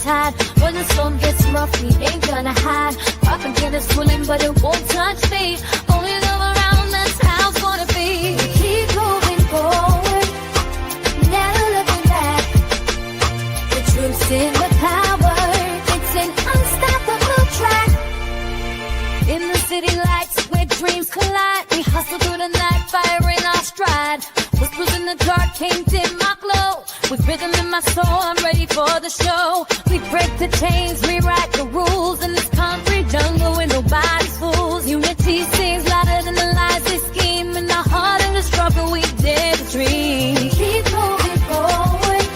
tide. When the storm gets rough, we ain't gonna hide. Rock and get us swilling, but it won't touch me. Only love around, that's how it's gonna be. We keep moving forward, never looking back. The truth's in the power, it's an unstoppable track. In the city lights where dreams collide, we hustle through the night, fire in our stride. Whispers in the dark can't dim my glow. With rhythm in my soul, I'm ready for the show. We break the chains, rewrite the rules in this concrete jungle where nobody's fools. Unity sings louder than the lies they scheme. In our heart and the struggle, we dare to dream. Keep moving forward,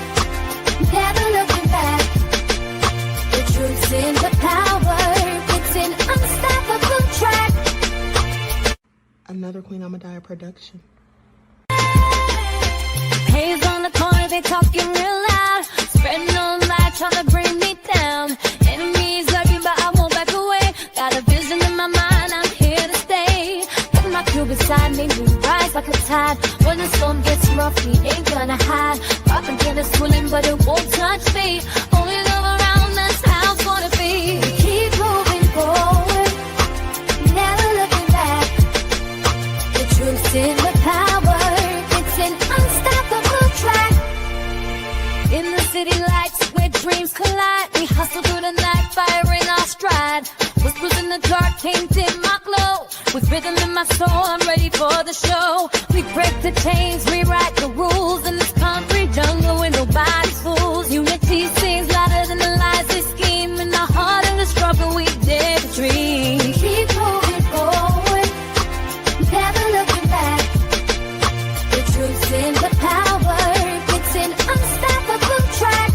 never looking back. The truth's in the power, it's an unstoppable track. Another Queen Ahmadiyyah production. Haze on the corner, they talking real loud. Spreading on light, trying to bring me down. Enemies lurking, but I won't back away. Got a vision in my mind, I'm here to stay. Got my crew beside me, we rise like a tide. When the storm gets rough, we ain't gonna hide. Rock and get us swilling, but it won't touch me. Only love around, that's how it's gonna be. We keep moving forward, never looking back. The truth's in the power, it's an unstoppable track. In the city lights where dreams collide, we hustle through the night, fire in our stride. Whispers in the dark can't dim my glow. With rhythm in my soul, I'm ready for the show. We break the chains, rewrite the rules in this concrete jungle where nobody's fools. Unity sings louder than the lies they scheme. In our heart and the struggle, we dare to dream. We keep moving forward, never looking back. The truth's in the power, it's an unstoppable track.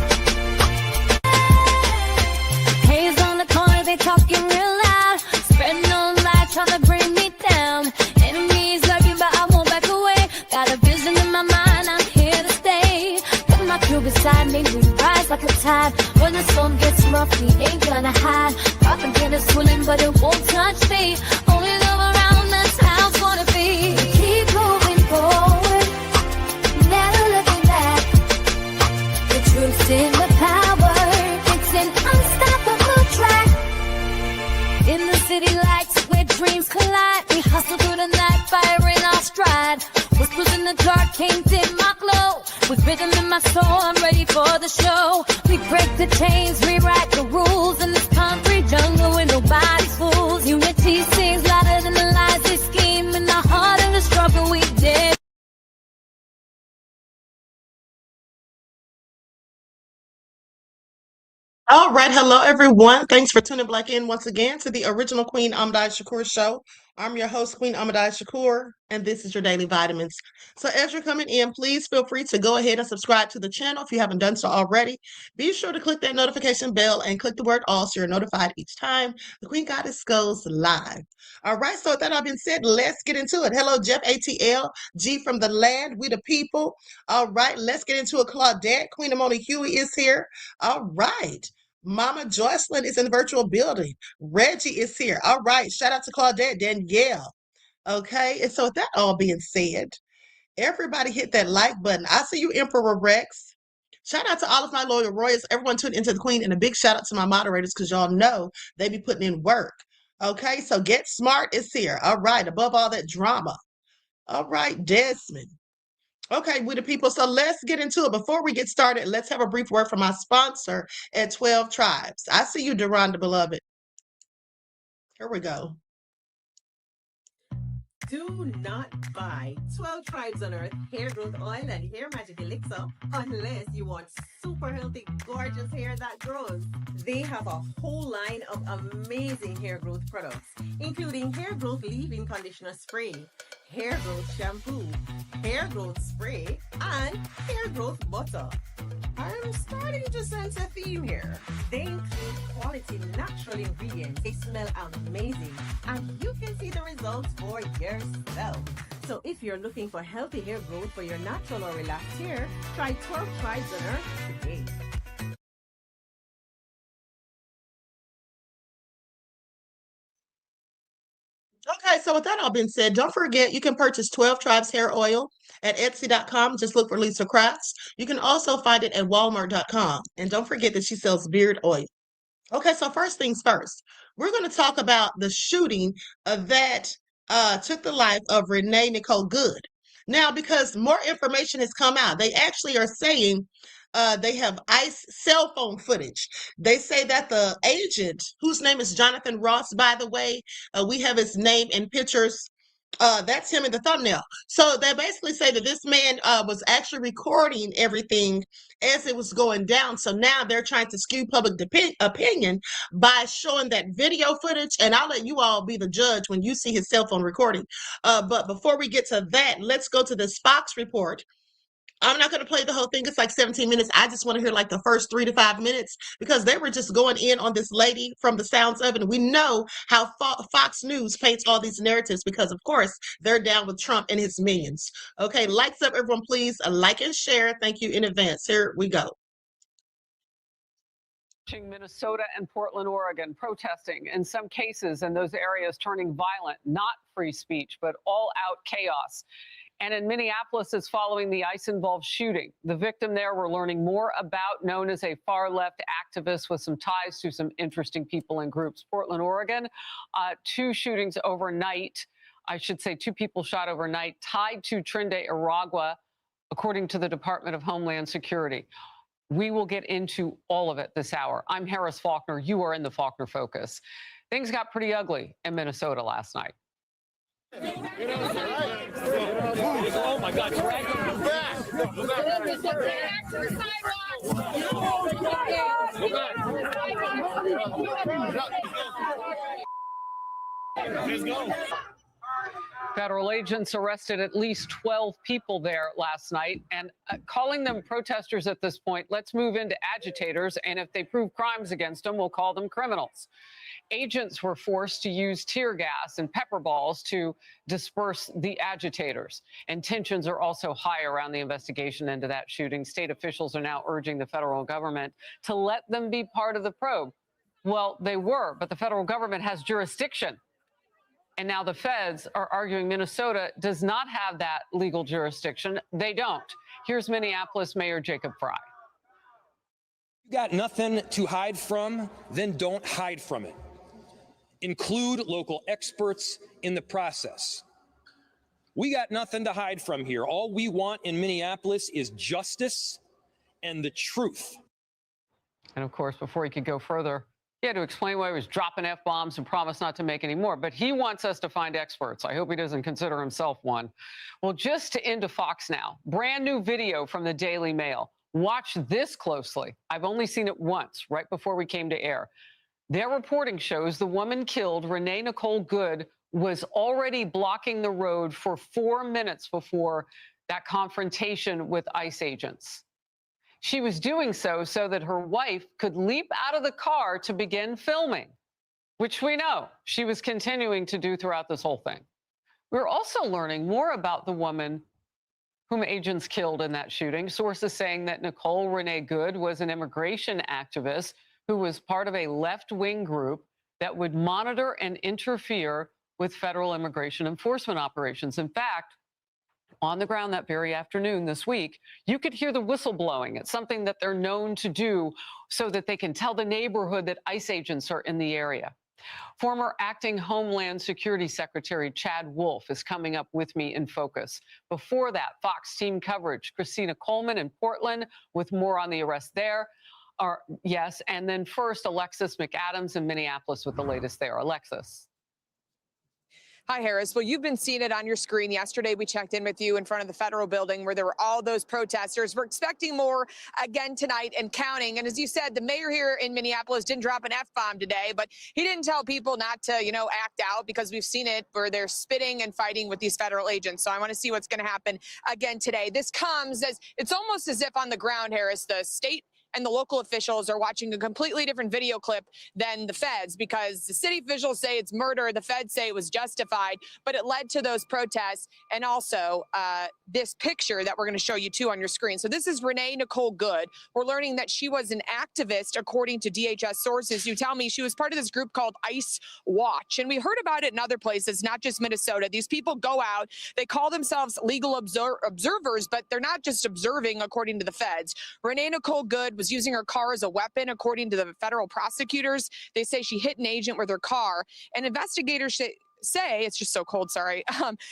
Haze on the corner, they talking real loud. Spreading on light, trying to bring me down. Enemies lurking, but I won't back away. Got a vision in my mind, I'm here to stay. Got my crew beside me, we rise like a tide. When the storm gets rough, we ain't gonna hide. Rock and get us swilling, but it won't touch me. Only love around, that's how it's gonna be. We keep moving forward, never looking back. The truth's in the power, it's an unstoppable track. In the city lights where dreams collide, we hustle through the night, fire in our stride. Whispers in the dark can't dim my glow. With rhythm in my soul, I'm ready for the show. We break the chains, rewrite the rules in this concrete jungle where nobody's fools. Unity sings louder than the lies they scheme. In our heart and the struggle, we dare. All right, hello everyone. Thanks for tuning back in once again to the original Queen Ahmadiyyah Shakur show. I'm your host, Queen Ahmadiyyah Shakur, and this is your daily vitamins. So as you're coming in, please feel free to go ahead and subscribe to the channel if you haven't done so already. Be sure to click that notification bell and click the word all so you're notified each time the Queen Goddess goes live. All right, so with that all being said, let's get into it. Hello, Jeff ATL, G from the land, we the people. All right, let's get into it. Claudette, Queen Amoni Huey is here. All right. Mama Jocelyn is in the virtual building. Reggie is here. All right. Shout out to Claudette, Danielle. Okay. And so with that all being said, everybody hit that like button. I see you, Emperor Rex. Shout out to all of my loyal royals, everyone tuned into the Queen, and a big shout out to my moderators because y'all know they be putting in work. Okay. So Get Smart is here. All right. Above all that drama. All right. Desmond. Okay, we the people. So let's get into it. Before we get started, let's have a brief word from my sponsor at 12 Tribes. I see you, Deronda, beloved. Here we go. Do not buy 12 Tribes on Earth hair growth oil and hair magic elixir unless you want super healthy, gorgeous hair that grows. They have a whole line of amazing hair growth products, including hair growth leave-in conditioner spray, hair growth shampoo, hair growth spray, and hair growth butter. I'm starting to sense a theme here. They include quality natural ingredients. They smell amazing, and you can see the results for yourself. So if you're looking for healthy hair growth for your natural or relaxed hair, try 12 Tribes on Earth today. Okay, so with that all being said, don't forget you can purchase 12 Tribes hair oil at Etsy.com. Just look for Lisa Crafts. You can also find it at Walmart.com. And don't forget that she sells beard oil. Okay, so first things first, we're going to talk about the shooting that took the life of Renee Nicole Good. Now, because more information has come out, they actually are saying they have ICE cell phone footage. They say that the agent, whose name is Jonathan Ross, by the way, we have his name and pictures. That's him in the thumbnail. So they basically say that this man was actually recording everything as it was going down. So now they're trying to skew public opinion by showing that video footage. And I'll let you all be the judge when you see his cell phone recording. But before we get to that, let's go to this Fox report. I'm not going to play the whole thing. It's like 17 minutes. I just want to hear like the first 3 to 5 minutes because they were just going in on this lady from the sounds of it. And we know how Fox News paints all these narratives because, of course, they're down with Trump and his minions. Okay, lights up, everyone, please. A like and share. Thank you in advance. Here we go. Minnesota and Portland, Oregon, protesting in some cases in those areas turning violent, not free speech, but all out chaos. And in Minneapolis, it's following the ICE-involved shooting. The victim there we're learning more about, known as a far-left activist with some ties to some interesting people and groups. Portland, Oregon, 2 shootings overnight. I should say 2 people shot overnight, tied to Trinidad, Aragua, according to the Department of Homeland Security. We will get into all of it this hour. I'm Harris Faulkner. You are in the Faulkner Focus. Things got pretty ugly in Minnesota last night. Oh my God, drag him back. Go back. Let's go. Federal agents arrested at least 12 people there last night and calling them protesters at this point. Let's move into agitators. And if they prove crimes against them, we'll call them criminals. Agents were forced to use tear gas and pepper balls to disperse the agitators. And tensions are also high around the investigation into that shooting. State officials are now urging the federal government to let them be part of the probe. Well, they were, but the federal government has jurisdiction. And now the feds are arguing Minnesota does not have that legal jurisdiction. They don't. Here's Minneapolis Mayor Jacob Frey. You got nothing to hide from, then don't hide from it. Include local experts in the process. We got nothing to hide from here. All we want in Minneapolis is justice and the truth. And of course, before he could go further, he had to explain why he was dropping F-bombs and promised not to make any more. But he wants us to find experts. I hope he doesn't consider himself one. Well, just into Fox now. Brand new video from the Daily Mail. Watch this closely. I've only seen it once, right before we came to air. Their reporting shows the woman killed, Renee Nicole Good, was already blocking the road for 4 minutes before that confrontation with ICE agents. She was doing so that her wife could leap out of the car to begin filming, which we know she was continuing to do throughout this whole thing. We're also learning more about the woman whom agents killed in that shooting. Sources saying that Nicole Renee Good was an immigration activist who was part of a left-wing group that would monitor and interfere with federal immigration enforcement operations. In fact, on the ground that very afternoon this week, you could hear the whistle blowing. It's something that they're known to do so that they can tell the neighborhood that ICE agents are in the area. Former acting Homeland Security Secretary Chad Wolf is coming up with me in focus. Before that, Fox team coverage. Christina Coleman in Portland with more on the arrest there. Yes, and then first, Alexis McAdams in Minneapolis with the latest there. Alexis. Hi, Harris. Well, you've been seeing it on your screen. Yesterday, we checked in with you in front of the federal building where there were all those protesters. We're expecting more again tonight and counting. And as you said, the mayor here in Minneapolis didn't drop an F-bomb today, but he didn't tell people not to, act out because we've seen it where they're spitting and fighting with these federal agents. So I want to see what's going to happen again today. This comes as it's almost as if on the ground, Harris, the state and the local officials are watching a completely different video clip than the feds, because the city officials say it's murder, the feds say it was justified, but it led to those protests, and also this picture that we're going to show you too on your screen. So this is Renee Nicole Good. We're learning that she was an activist, according to DHS sources who tell me she was part of this group called Ice Watch. And we heard about it in other places, not just Minnesota. These people go out, they call themselves legal observers, but they're not just observing, according to the feds. Renee Nicole Good was using her car as a weapon, according to the federal prosecutors. They say she hit an agent with her car, and investigators say, it's just so cold, sorry,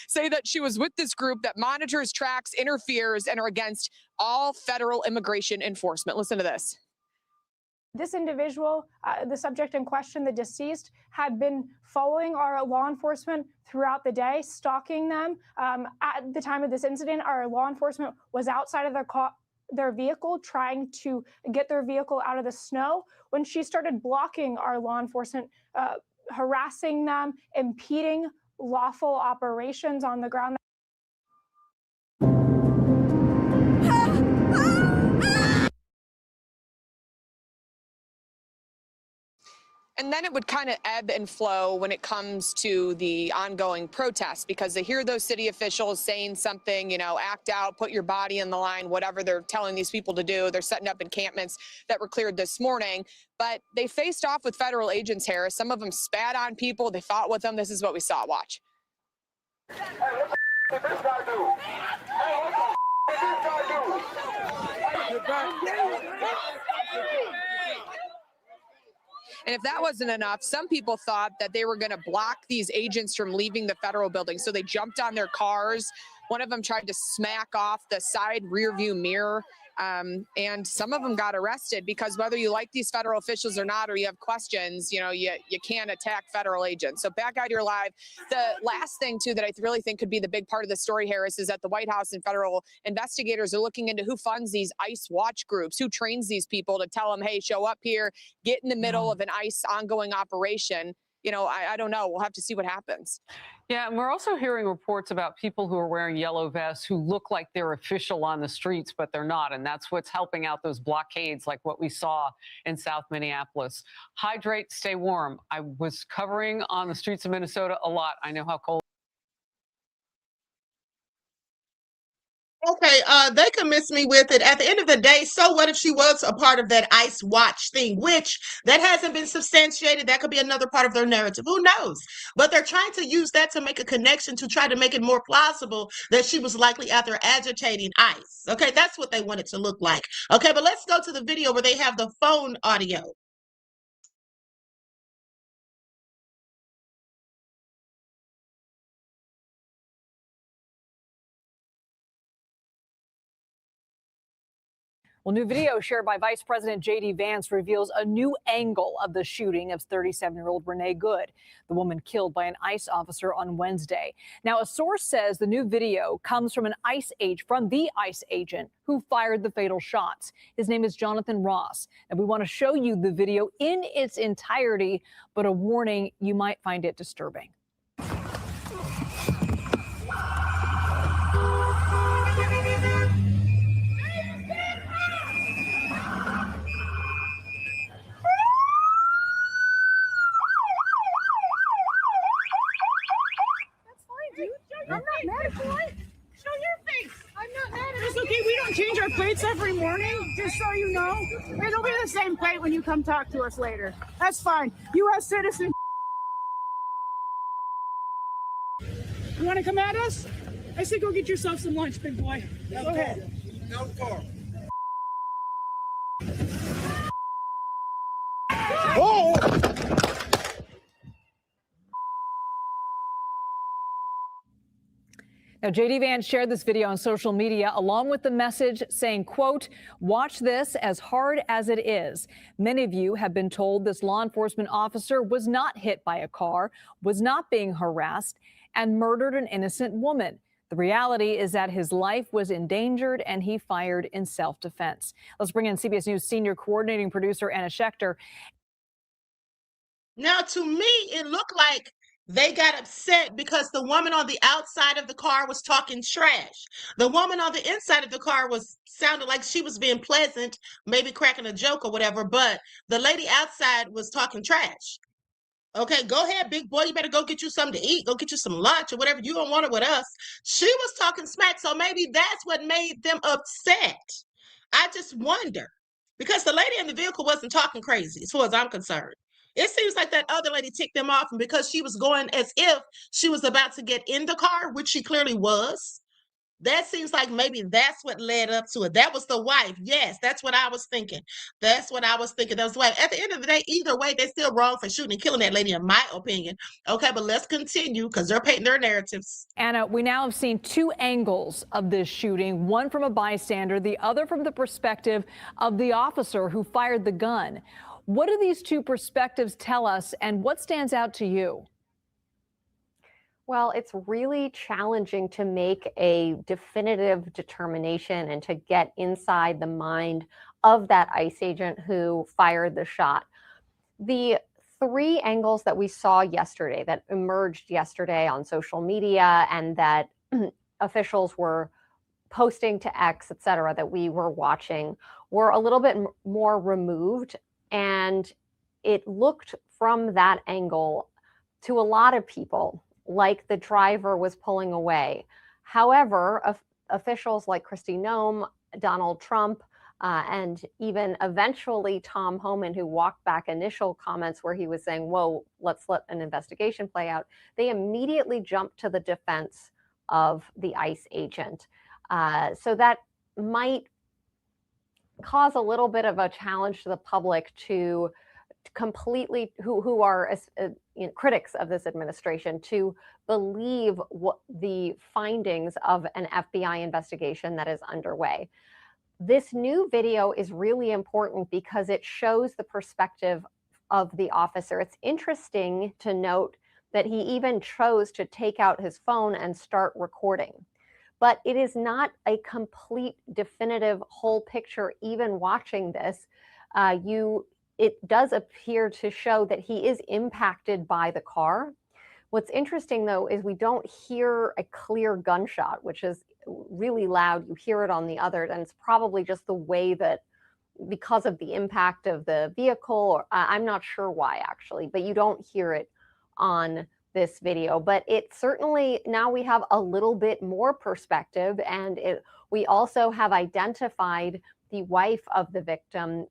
say that she was with this group that monitors, tracks, interferes, and are against all federal immigration enforcement. Listen to this. This individual, the subject in question, the deceased, had been following our law enforcement throughout the day, stalking them. At the time of this incident, our law enforcement was outside of their vehicle, trying to get their vehicle out of the snow, when she started blocking our law enforcement, harassing them, impeding lawful operations on the ground. And then it would kind of ebb and flow when it comes to the ongoing protests, because they hear those city officials saying something, you know, act out, put your body in the line, whatever they're telling these people to do. They're setting up encampments that were cleared this morning. But they faced off with federal agents, Harris. Some of them spat on people. They fought with them. This is what we saw. Watch. And if that wasn't enough, some people thought that they were going to block these agents from leaving the federal building. So they jumped on their cars. One of them tried to smack off the side rear view mirror. And some of them got arrested, because whether you like these federal officials or not, or you have questions, you know, you can't attack federal agents. So back out here live. The last thing too that I really think could be the big part of the story, Harris, is that the White House and federal investigators are looking into who funds these ICE watch groups, who trains these people to tell them, hey, show up here, get in the middle of an ICE ongoing operation. You know, I don't know. We'll have to see what happens. Yeah, and we're also hearing reports about people who are wearing yellow vests who look like they're official on the streets, but they're not. And that's what's helping out those blockades like what we saw in South Minneapolis. Hydrate, stay warm. I was covering on the streets of Minnesota a lot. I know how cold. Okay, they can miss me with it. At the end of the day, so what if she was a part of that ICE watch thing, which that hasn't been substantiated? That could be another part of their narrative. Who knows? But they're trying to use that to make a connection to try to make it more plausible that she was likely out there agitating ICE. Okay, that's what they want it to look like. Okay, but let's go to the video where they have the phone audio. Well, new video shared by Vice President J.D. Vance reveals a new angle of the shooting of 37-year-old Renee Good, the woman killed by an ICE officer on Wednesday. Now, a source says the new video comes from the ICE agent who fired the fatal shots. His name is Jonathan Ross, and we want to show you the video in its entirety, but a warning, you might find it disturbing. I'm not mad at you. Show your face. I'm not mad at you. It's okay. We don't change our plates every morning, just so you know. It'll be the same plate when you come talk to us later. That's fine. U.S. citizen. You want to come at us? I say go get yourself some lunch, big boy. Go ahead. No car. Oh! Now, J.D. Vance shared this video on social media along with the message saying, quote, watch this as hard as it is. Many of you have been told this law enforcement officer was not hit by a car, was not being harassed, and murdered an innocent woman. The reality is that his life was endangered and he fired in self-defense. Let's bring in CBS News senior coordinating producer Anna Schechter. Now, to me, it looked like They got upset because the woman on the outside of the car was talking trash. The woman on the inside of the car was sounded like she was being pleasant, maybe cracking a joke or whatever, but the lady outside was talking trash. Okay, go ahead, big boy. You better go get you something to eat. Go get you some lunch or whatever. You don't want it with us. She was talking smack, so maybe that's what made them upset. I just wonder because the lady in the vehicle wasn't talking crazy, as far as I'm concerned. It seems like that other lady ticked them off, and because she was going as if she was about to get in the car, which she clearly was, that seems like maybe that's what led up to it. That was the wife. Yes, that's what I was thinking. That's what I was thinking. That was the wife. At the end of the day, either way, they're still wrong for shooting and killing that lady, in my opinion. Okay, but let's continue because they're painting their narratives. Anna, we now have seen two angles of this shooting, one from a bystander, the other from the perspective of the officer who fired the gun. What do these two perspectives tell us, and what stands out to you? Well, it's really challenging to make a definitive determination and to get inside the mind of that ICE agent who fired the shot. The three angles that we saw yesterday, that emerged yesterday on social media and that officials were posting to X, et cetera, that we were watching, were a little bit more removed. And it looked from that angle to a lot of people like the driver was pulling away. However, officials like Kristi Noem, Donald Trump, and even eventually Tom Homan, who walked back initial comments where he was saying, whoa, let's let an investigation play out, they immediately jumped to the defense of the ICE agent. So that might cause a little bit of a challenge to the public to completely, who are critics of this administration, to believe what the findings of an FBI investigation that is underway. This new video is really important because it shows the perspective of the officer. It's interesting to note that he even chose to take out his phone and start recording. But it is not a complete, definitive whole picture. Even watching this, it does appear to show that he is impacted by the car. What's interesting, though, is we don't hear a clear gunshot, which is really loud. You hear it on the other, and it's probably just the way that, because of the impact of the vehicle, or I'm not sure why, actually, but you don't hear it on this video. But it certainly, now we have a little bit more perspective, and we also have identified the wife of the victim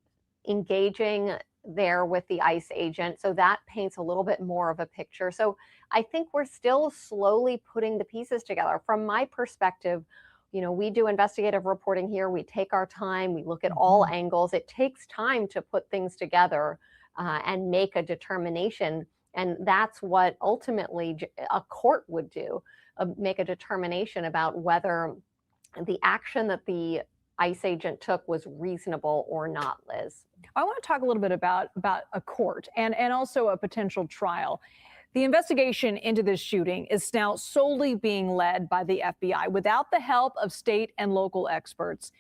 engaging there with the ICE agent. So that paints a little bit more of a picture. So I think we're still slowly putting the pieces together. From my perspective, we do investigative reporting here. We take our time. We look at all angles. It takes time to put things together and make a determination. And that's what ultimately a court would do, make a determination about whether the action that the ICE agent took was reasonable or not, Liz. I want to talk a little bit about a court and also a potential trial. The investigation into this shooting is now solely being led by the FBI without the help of state and local experts.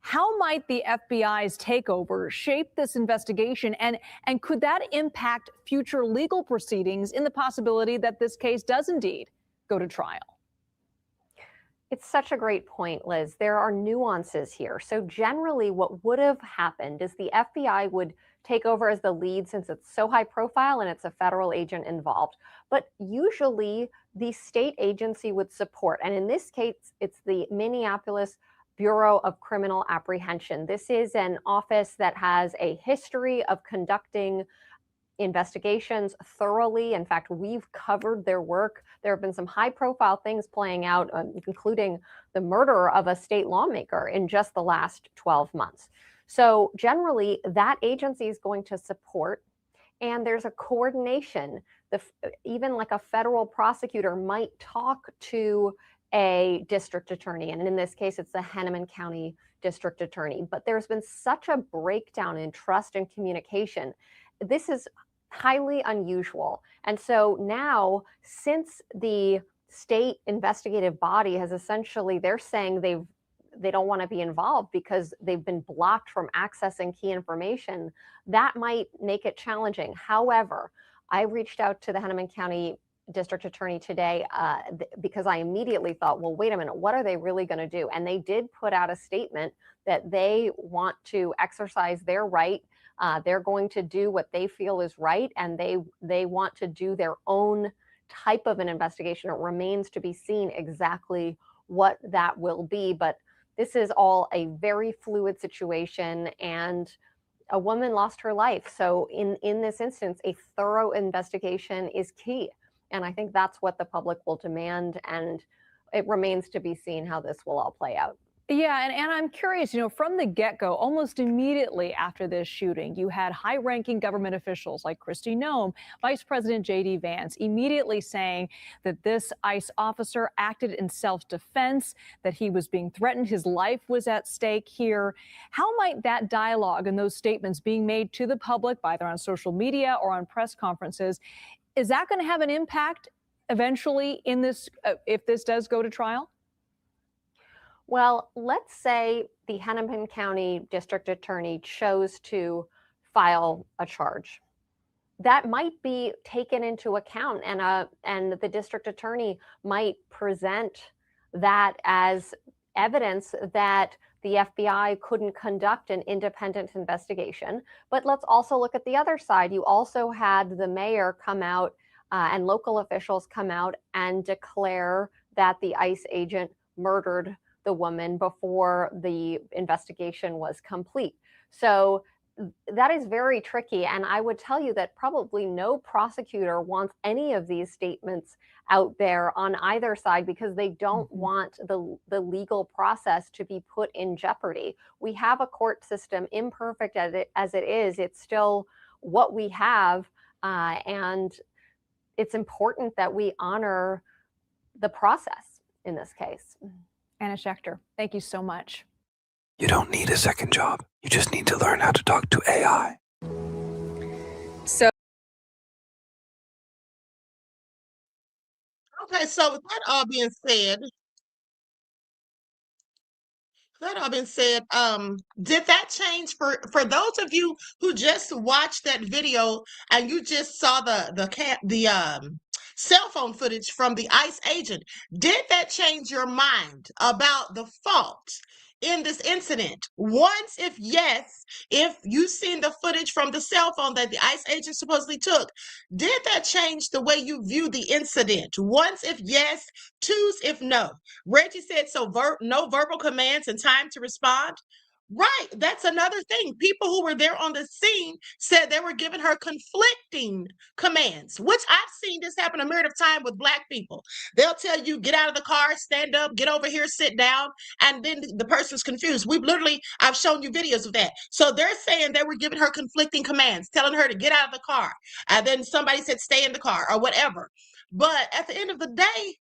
How might the FBI's takeover shape this investigation, and could that impact future legal proceedings in the possibility that this case does indeed go to trial? It's such a great point, Liz. There are nuances here. So generally what would have happened is the FBI would take over as the lead since it's so high profile and it's a federal agent involved. But usually the state agency would support. And in this case, it's the Minneapolis Bureau of Criminal Apprehension. This is an office that has a history of conducting investigations thoroughly. In fact, we've covered their work. There have been some high-profile things playing out, including the murder of a state lawmaker in just the last 12 months. So generally, that agency is going to support, and there's a coordination. Even like a federal prosecutor might talk to a district attorney, and in this case, it's the Hennepin County District Attorney. But there's been such a breakdown in trust and communication. This is highly unusual. And so now, since the state investigative body has essentially, they're saying they don't want to be involved because they've been blocked from accessing key information, that might make it challenging. However, I reached out to the Hennepin County district attorney today because I immediately thought, well, wait a minute, what are they really going to do? And they did put out a statement that they want to exercise their right. They're going to do what they feel is right, and they want to do their own type of an investigation. It remains to be seen exactly what that will be, but this is all a very fluid situation, and a woman lost her life. So in this instance, a thorough investigation is key. And I think that's what the public will demand, and it remains to be seen how this will all play out. Yeah, and I'm curious, from the get-go, almost immediately after this shooting, you had high-ranking government officials like Kristi Noem, Vice President J.D. Vance, immediately saying that this ICE officer acted in self-defense, that he was being threatened, his life was at stake here. How might that dialogue and those statements being made to the public, either on social media or on press conferences, is that going to have an impact eventually in this, if this does go to trial? Well, let's say the Hennepin County District Attorney chose to file a charge. That might be taken into account, and the district attorney might present that as evidence that the FBI couldn't conduct an independent investigation. But let's also look at the other side. You also had the mayor come out and local officials come out and declare that the ICE agent murdered the woman before the investigation was complete. So that is very tricky. And I would tell you that probably no prosecutor wants any of these statements out there on either side, because they don't want the legal process to be put in jeopardy. We have a court system, imperfect as it is. It's still what we have. And it's important that we honor the process in this case. Anna Schechter, thank you so much. You don't need a second job. You just need to learn how to talk to AI. So, Okay, so with that all being said, did that change for those of you who just watched that video and you just saw the cell phone footage from the ICE agent? Did that change your mind about the fault in this incident? Once, if yes, if you've seen the footage from the cell phone that the ICE agent supposedly took, did that change the way you view the incident? Once, if yes, twos, if no. Reggie said, so no verbal commands and time to respond. Right, that's another thing. People who were there on the scene said they were giving her conflicting commands, which I've seen this happen a myriad of times with Black people. They'll tell you, get out of the car, stand up, get over here, sit down, and then the person's confused. I've shown you videos of that. So they're saying they were giving her conflicting commands, telling her to get out of the car, and then somebody said stay in the car or whatever. But at the end of the day,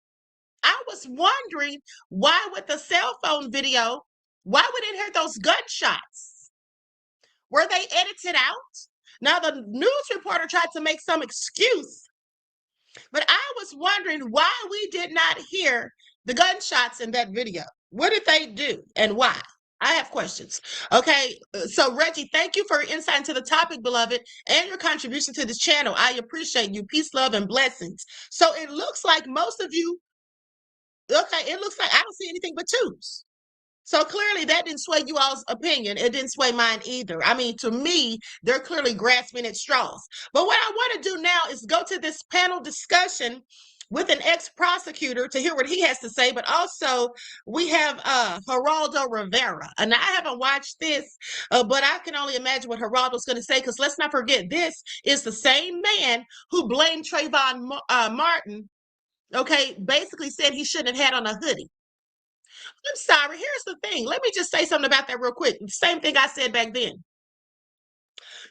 I was wondering why with the cell phone video, why we didn't hear those gunshots? Were they edited out? Now, the news reporter tried to make some excuse, but I was wondering why we did not hear the gunshots in that video. What did they do and why? I have questions. Okay, so Reggie, thank you for your insight into the topic, beloved, and your contribution to this channel. I appreciate you. Peace, love, and blessings. So it looks like most of you, it looks like I don't see anything but twos. So clearly that didn't sway you all's opinion. It didn't sway mine either. I mean, to me, they're clearly grasping at straws. But what I want to do now is go to this panel discussion with an ex-prosecutor to hear what he has to say. But also we have Geraldo Rivera. And I haven't watched this, but I can only imagine what Geraldo's going to say, because let's not forget, this is the same man who blamed Trayvon Martin, okay, basically said he shouldn't have had on a hoodie. I'm sorry. Here's the thing. Let me just say something about that real quick. Same thing I said back then.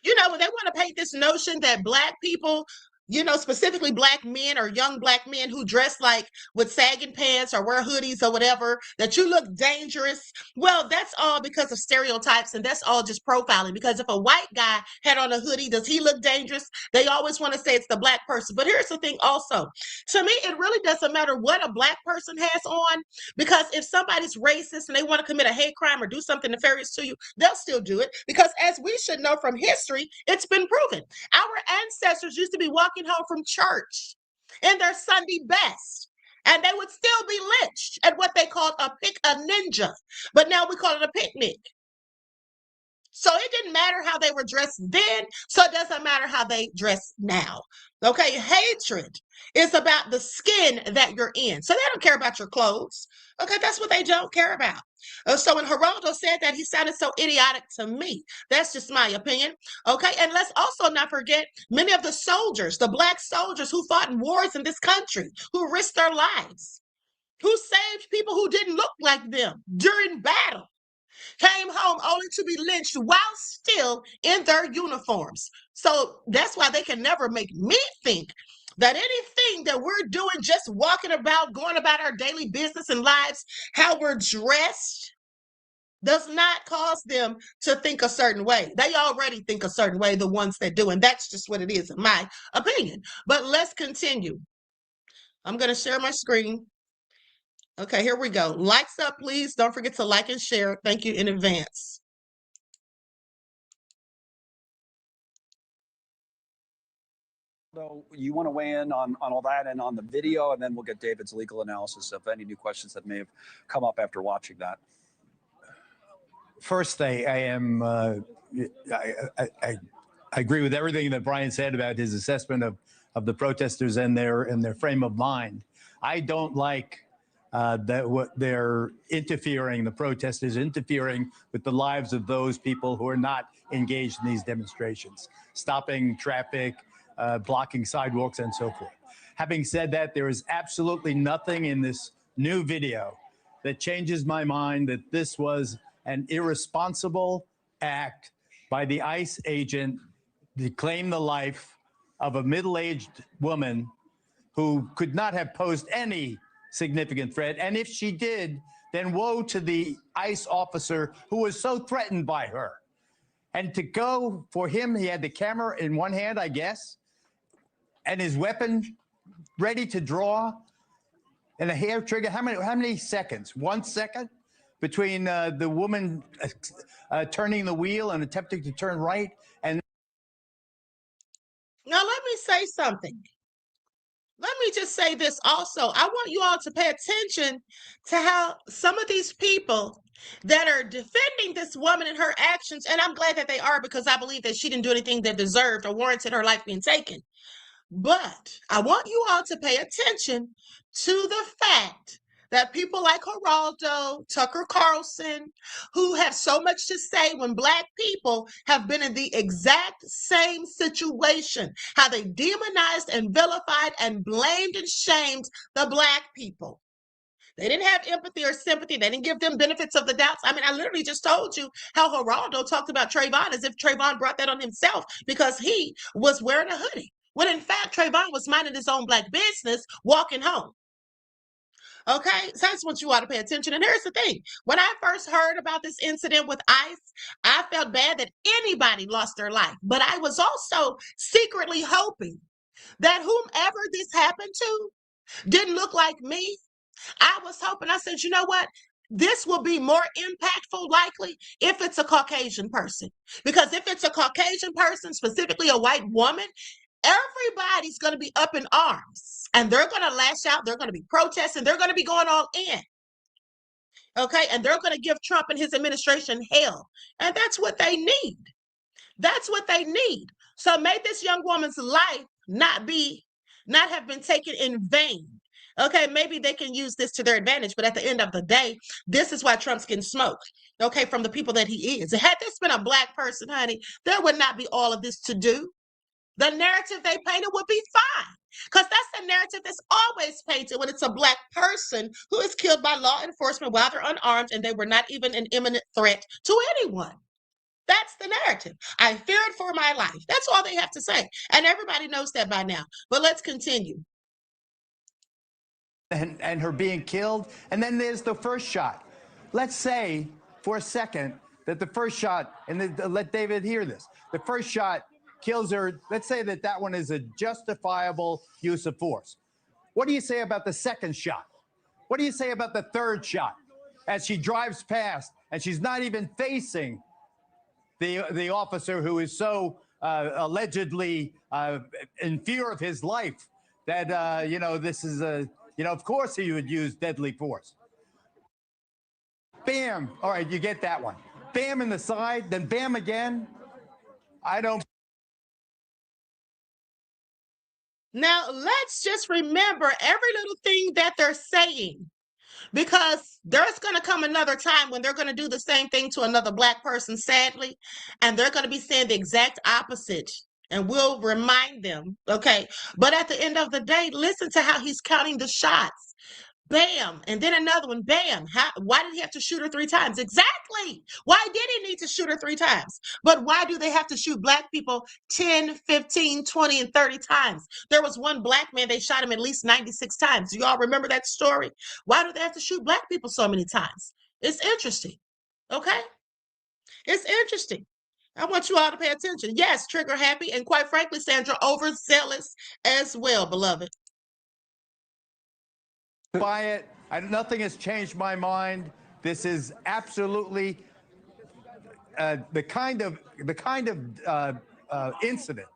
You know, when they want to paint this notion that Black people, you know, specifically Black men or young Black men who dress like with sagging pants or wear hoodies or whatever, that you look dangerous. Well, that's all because of stereotypes, and that's all just profiling. Because if a white guy had on a hoodie, does he look dangerous? They always want to say it's the Black person. But here's the thing also. To me, it really doesn't matter what a Black person has on, because if somebody's racist and they want to commit a hate crime or do something nefarious to you, they'll still do it. Because as we should know from history, it's been proven. Our ancestors used to be walking home from church, in their Sunday best. And they would still be lynched at what they called a ninja. But now we call it a picnic. So it didn't matter how they were dressed then, so it doesn't matter how they dress now. Okay, hatred is about the skin that you're in. So they don't care about your clothes. Okay, that's what they don't care about. So when Geraldo said that, he sounded so idiotic to me. That's just my opinion. Okay, and let's also not forget many of the soldiers, the black soldiers who fought in wars in this country, who risked their lives, who saved people who didn't look like them during battle, came home only to be lynched while still in their uniforms. So that's why they can never make me think that anything that we're doing, just walking about, going about our daily business and lives, how we're dressed, does not cause them to think a certain way. They already think a certain way, the ones that do, and that's just what it is, in my opinion. But let's continue. I'm going to share my screen. Okay, here we go. Likes up, please. Don't forget to like and share. Thank you in advance. So you want to weigh in on all that and on the video, and then we'll get David's legal analysis of any new questions that may have come up after watching that. First, I agree with everything that Brian said about his assessment of the protesters and their frame of mind. I don't like that what they're interfering, the protesters interfering with the lives of those people who are not engaged in these demonstrations, stopping traffic, blocking sidewalks, and so forth. Having said that, there is absolutely nothing in this new video that changes my mind that this was an irresponsible act by the ICE agent to claim the life of a middle-aged woman who could not have posed any significant threat. And if she did, then woe to the ICE officer who was so threatened by her. And to go for him, he had the camera in one hand, I guess, and his weapon ready to draw, and a hair trigger. How many seconds? 1 second between the woman turning the wheel and attempting to turn right. And now let me say something. Let me just say this also. I want you all to pay attention to how some of these people that are defending this woman and her actions, and I'm glad that they are, because I believe that she didn't do anything that deserved or warranted her life being taken. But I want you all to pay attention to the fact that people like Geraldo, Tucker Carlson, who have so much to say when Black people have been in the exact same situation, how they demonized and vilified and blamed and shamed the Black people. They didn't have empathy or sympathy. They didn't give them benefits of the doubts. I mean, I literally just told you how Geraldo talked about Trayvon as if Trayvon brought that on himself because he was wearing a hoodie, when in fact Trayvon was minding his own Black business, walking home. Okay, so I just want you all to pay attention. And here's the thing. When I first heard about this incident with ICE, I felt bad that anybody lost their life. But I was also secretly hoping that whomever this happened to didn't look like me. I was hoping, I said, you know what? This will be more impactful likely if it's a Caucasian person. Because if it's a Caucasian person, specifically a white woman, everybody's going to be up in arms and they're going to lash out. They're going to be protesting. They're going to be going all in. Okay. And they're going to give Trump and his administration hell. And that's what they need. That's what they need. So may this young woman's life not have been taken in vain. Okay, maybe they can use this to their advantage, but at the end of the day, this is why Trump's getting smoked, okay, from the people that he is. Had this been a Black person, honey, there would not be all of this to do. The narrative they painted would be fine, because that's the narrative that's always painted when it's a Black person who is killed by law enforcement while they're unarmed and they were not even an imminent threat to anyone. That's the narrative. I feared for my life. That's all they have to say. And everybody knows that by now. But let's continue. And her being killed. And then there's the first shot. Let's say for a second that the first shot, and let David hear this, the first shot kills her. Let's say that one is a justifiable use of force. What do you say about the second shot? What do you say about the third shot as she drives past and she's not even facing the officer who is so allegedly in fear of his life that, this is of course he would use deadly force. Bam. All right, you get that one. Bam in the side, then bam again. I don't. Now, let's just remember every little thing that they're saying, because there's going to come another time when they're going to do the same thing to another Black person, sadly, and they're going to be saying the exact opposite. And we'll remind them, okay? But at the end of the day, listen to how he's counting the shots. Bam. And then another one. Bam. Why did he have to shoot her 3 times? Exactly. Why did he need to shoot her 3 times? But why do they have to shoot Black people 10, 15, 20, and 30 times? There was one Black man, they shot him at least 96 times. Do y'all remember that story? Why do they have to shoot Black people so many times? It's interesting. Okay? It's interesting. I want you all to pay attention. Yes, trigger happy, and quite frankly, Sandra, overzealous as well, beloved. Buy it. Nothing has changed my mind. This is absolutely the kind of incident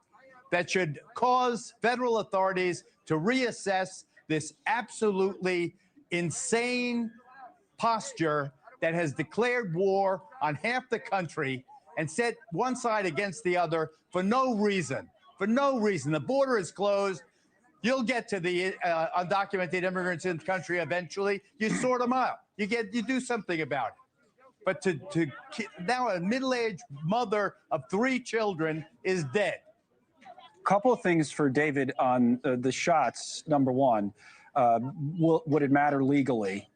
that should cause federal authorities to reassess this absolutely insane posture that has declared war on half the country and set one side against the other for no reason. For no reason. The border is closed. You'll get to the undocumented immigrants in the country eventually. You sort them out. You do something about it. But now a middle-aged mother of 3 children is dead. Couple of things for David on the shots. Number one, would it matter legally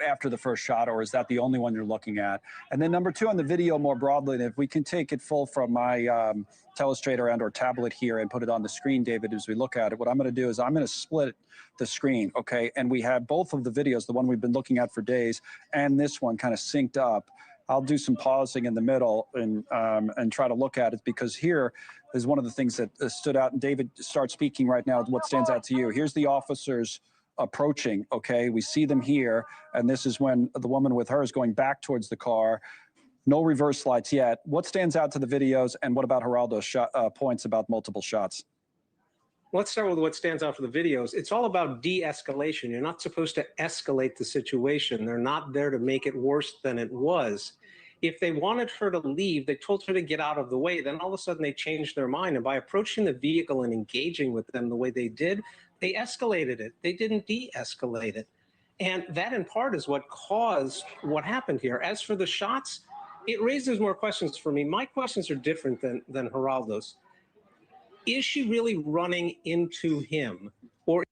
after the first shot, or is that the only one you're looking at? And then number two, on the video more broadly, and if we can take it full from my telestrator and or tablet here and put it on the screen, David, as we look at it, what I'm going to do is I'm going to split the screen, okay? And we have both of the videos, the one we've been looking at for days and this one kind of synced up. I'll do some pausing in the middle and try to look at it, because here is one of the things that stood out. And David, start speaking right now. What stands out to you? Here's the officers approaching, okay? We see them here, and this is when the woman with her is going back towards the car. No reverse lights yet. What stands out to the videos, and what about Geraldo's points about multiple shots? Let's start with what stands out for the videos. It's all about de-escalation. You're not supposed to escalate the situation. They're not there to make it worse than it was. If they wanted her to leave, they told her to get out of the way, then all of a sudden they changed their mind. And by approaching the vehicle and engaging with them the way they did, they escalated it. They didn't de-escalate it. And that in part is what caused what happened here. As for the shots, it raises more questions for me. My questions are different than Geraldo's. Is she really running into him? Or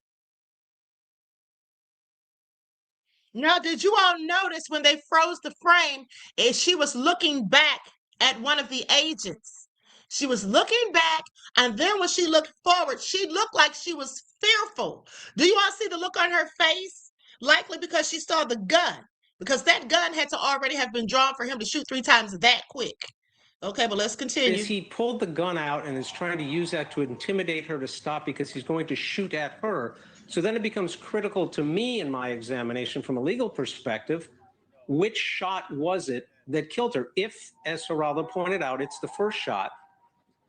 now, did you all notice when they froze the frame, she was looking back at one of the agents? She was looking back, and then when she looked forward, she looked like she was fearful. Do you all see the look on her face? Likely because she saw the gun, because that gun had to already have been drawn for him to shoot 3 times that quick. Okay, but let's continue. He pulled the gun out and is trying to use that to intimidate her to stop, because he's going to shoot at her. So then it becomes critical to me in my examination from a legal perspective, which shot was it that killed her? If, as Geraldo pointed out, it's the first shot,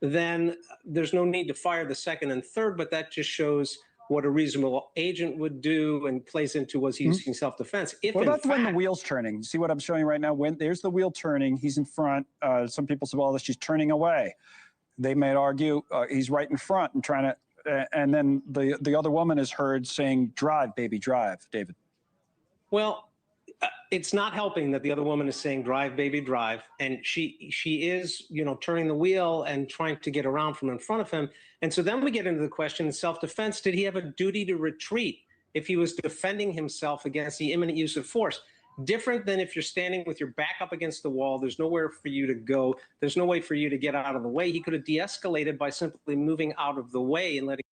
then there's no need to fire the second and third, but that just shows what a reasonable agent would do and plays into, was he using self-defense? If What about when the wheel's turning? See what I'm showing you right now? When there's the wheel turning, he's in front. Some people say, well, she's turning away. They may argue he's right in front and trying to, and then the other woman is heard saying, drive, baby, drive, David. Well, it's not helping that the other woman is saying, drive, baby, drive. And she is, turning the wheel and trying to get around from in front of him. And so then we get into the question, self-defense. Did he have a duty to retreat if he was defending himself against the imminent use of force? Different than if you're standing with your back up against the wall. There's nowhere for you to go. There's no way for you to get out of the way. He could have de-escalated by simply moving out of the way and letting.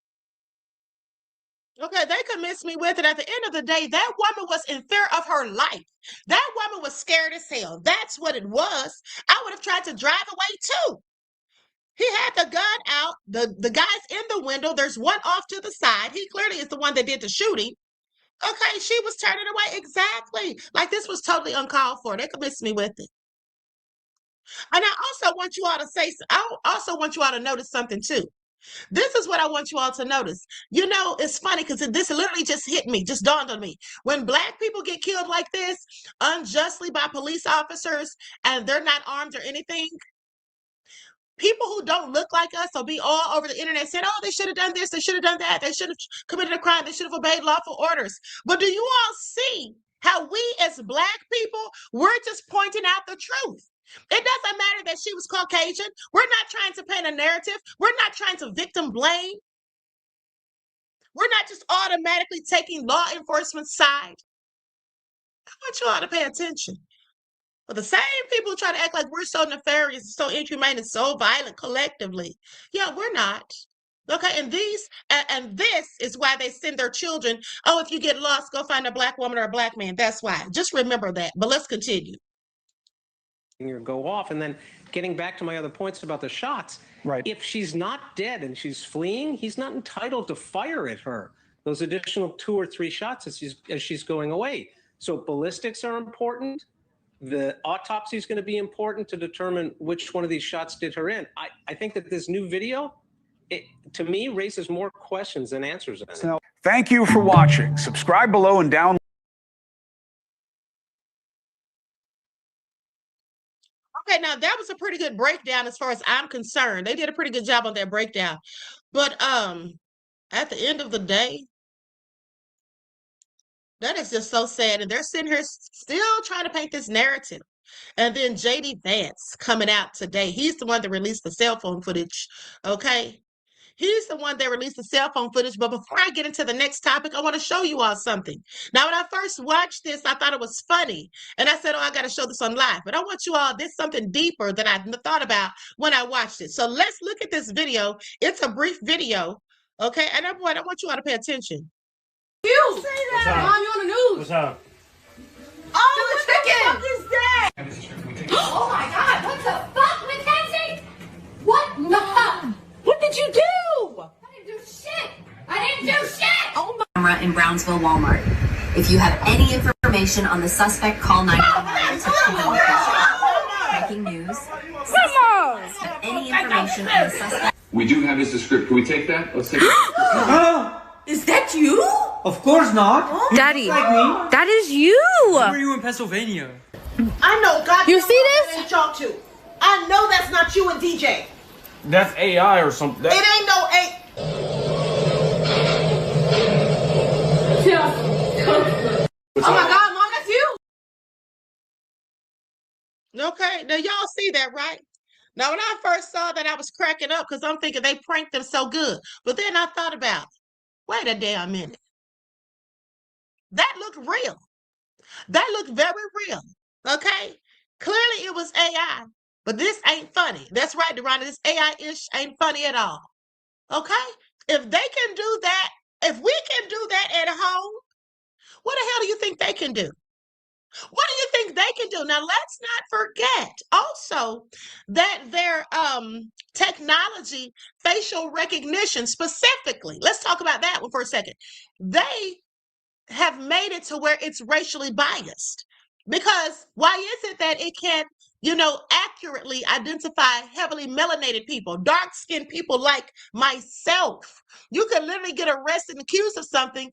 Okay, they could miss me with it. At the end of the day, that woman was in fear of her life. That woman was scared as hell. That's what it was. I would have tried to drive away too. He had the gun out. The guy's in the window. There's one off to the side. He clearly is the one that did the shooting. Okay, she was turning away. Exactly. Like, this was totally uncalled for. They could miss me with it. And I also want you all to notice something too. This is what I want you all to notice. You know, it's funny because this literally just hit me, just dawned on me. When Black people get killed like this, unjustly by police officers, and they're not armed or anything, people who don't look like us will be all over the internet saying, oh, they should have done this, they should have done that, they should have committed a crime, they should have obeyed lawful orders. But do you all see how we as Black people, we're just pointing out the truth? It doesn't matter that she was Caucasian. We're not trying to paint a narrative. We're not trying to victim blame. We're not just automatically taking law enforcement's side. I want you all to pay attention. But the same people try to act like we're so nefarious, so inhumane, and so violent collectively. Yeah, we're not. Okay, and this is why they send their children, oh, if you get lost, go find a Black woman or a Black man. That's why. Just remember that. But let's continue. Go off, and then getting back to my other points about the shots, right? If she's not dead and she's fleeing, he's not entitled to fire at her those additional 2 or 3 shots as she's going away. So ballistics are important. The autopsy is going to be important to determine which one of these shots did her in. I think that this new video, to me, raises more questions than answers. Thank you for watching. Subscribe below and download. Okay, now that was a pretty good breakdown as far as I'm concerned. They did a pretty good job on that breakdown. But at the end of the day, that is just so sad. And they're sitting here still trying to paint this narrative. And then JD Vance coming out today. He's the one that released the cell phone footage. Okay. He's the one that released the cell phone footage. But before I get into the next topic, I want to show you all something. Now, when I first watched this, I thought it was funny. And I said, oh, I got to show this on live. But I want you all, there's something deeper that I thought about when I watched it. So let's look at this video. It's a brief video. Okay. And I want you all to pay attention. You say that, Mom, you on the news. What's up? Oh, the chicken! What is that? Oh my God, what the fuck, Mackenzie? What the fuck? What did you do? I didn't do shit. I didn't do shit. Oh my. Camera in Brownsville Walmart. If you have any information on the suspect, call 911. Breaking news. Have any information on the suspect? We do have his script. Can we take that? Let's take it. Is that you? Of course not. Daddy, like me. that is you. Where were you in Pennsylvania? I know, God. You see this? Ain't y'all too. I know that's not you and DJ. That's AI or something. It ain't no A. Oh my God, Mom, that's you. Okay, now y'all see that, right? Now, when I first saw that, I was cracking up because I'm thinking they pranked them so good. But then I thought about, wait a damn minute. That looked real. That looked very real. Okay? Clearly it was AI, but this ain't funny. That's right, Deronda. This AI-ish ain't funny at all. Okay? If they can do that, if we can do that at home, what the hell do you think they can do? What do you think they can do? Now, let's not forget also that their technology, facial recognition specifically, let's talk about that one for a second. They have made it to where it's racially biased. Because why is it that it can, accurately identify heavily melanated people, dark-skinned people like myself? You could literally get arrested and accused of something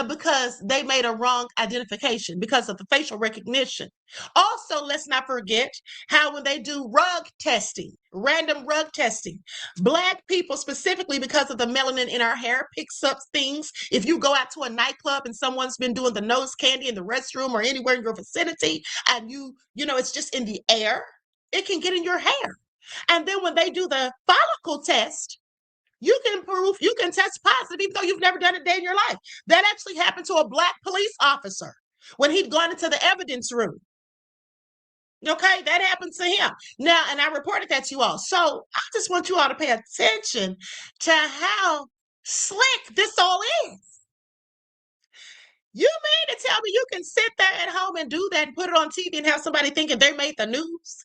because they made a wrong identification because of the facial recognition. Also, let's not forget how when they do rug testing, random rug testing, Black people specifically because of the melanin in our hair picks up things. If you go out to a nightclub and someone's been doing the nose candy in the restroom or anywhere in your vicinity and it's just in the air, it can get in your hair. And then when they do the follicle test, you can test positive even though you've never done it a day in your life. That actually happened to a Black police officer when he'd gone into the evidence room. Okay, that happened to him. Now, and I reported that to you all. So I just want you all to pay attention to how slick this all is. You mean to tell me you can sit there at home and do that and put it on TV and have somebody thinking they made the news?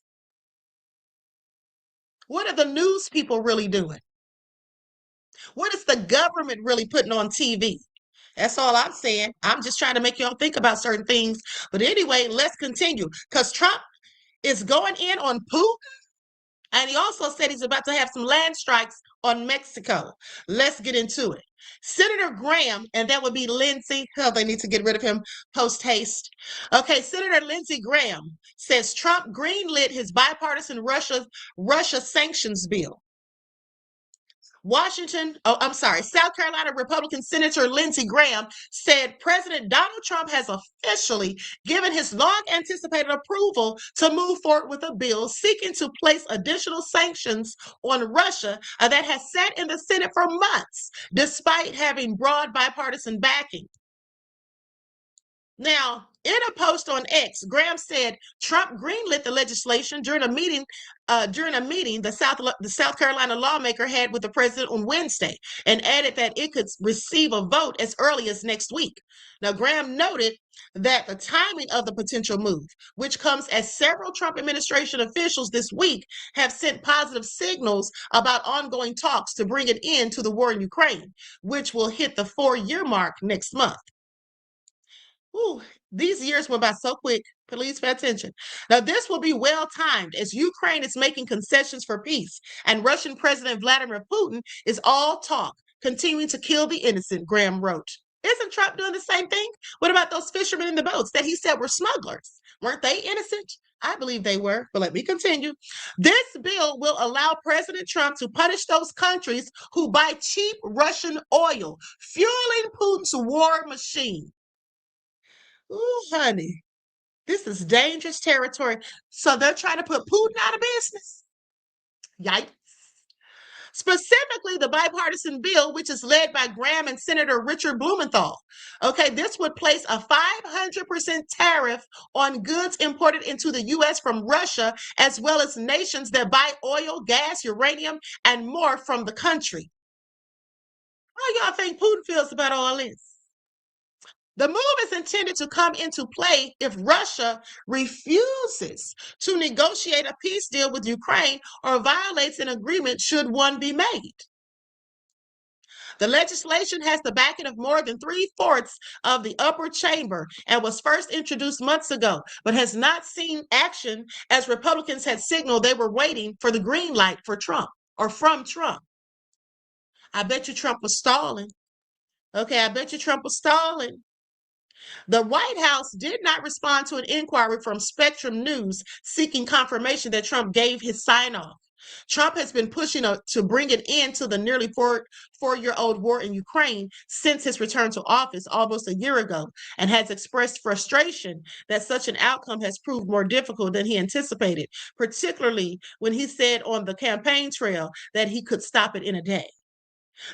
What are the news people really doing? What is the government really putting on TV? That's all I'm saying. I'm just trying to make y'all think about certain things. But anyway, let's continue. Because Trump is going in on Putin And he also said he's about to have some land strikes on Mexico. Let's get into it. Senator Graham, and that would be Lindsey. Oh, they need to get rid of him post haste. Okay, Senator Lindsey Graham says Trump greenlit his bipartisan Russia sanctions bill. South Carolina Republican Senator Lindsey Graham said President Donald Trump has officially given his long-anticipated approval to move forward with a bill seeking to place additional sanctions on Russia that has sat in the Senate for months, despite having broad bipartisan backing. Now, in a post on X, Graham said Trump greenlit the legislation during a meeting the South Carolina lawmaker had with the president on Wednesday, and added that it could receive a vote as early as next week. Now, Graham noted that the timing of the potential move, which comes as several Trump administration officials this week have sent positive signals about ongoing talks to bring an end to the war in Ukraine, which will hit the 4-year mark next month. Ooh, these years went by so quick. Please pay attention. Now, this will be well timed as Ukraine is making concessions for peace, and Russian President Vladimir Putin is all talk, continuing to kill the innocent, Graham wrote. Isn't Trump doing the same thing? What about those fishermen in the boats that he said were smugglers? Weren't they innocent? I believe they were, but let me continue. This bill will allow President Trump to punish those countries who buy cheap Russian oil, fueling Putin's war machine. Ooh, honey, this is dangerous territory. So they're trying to put Putin out of business. Yikes. Specifically, the bipartisan bill, which is led by Graham and Senator Richard Blumenthal. Okay, this would place a 500% tariff on goods imported into the U.S. from Russia, as well as nations that buy oil, gas, uranium, and more from the country. How y'all think Putin feels about all this? The move is intended to come into play if Russia refuses to negotiate a peace deal with Ukraine or violates an agreement should one be made. The legislation has the backing of more than 3/4 of the upper chamber and was first introduced months ago, but has not seen action as Republicans had signaled they were waiting for the green light for Trump or from Trump. I bet you Trump was stalling. Okay, I bet you Trump was stalling. The White House did not respond to an inquiry from Spectrum News seeking confirmation that Trump gave his sign-off. Trump has been pushing to bring an end to the nearly four-year-old war in Ukraine since his return to office almost a year ago, and has expressed frustration that such an outcome has proved more difficult than he anticipated, particularly when he said on the campaign trail that he could stop it in a day.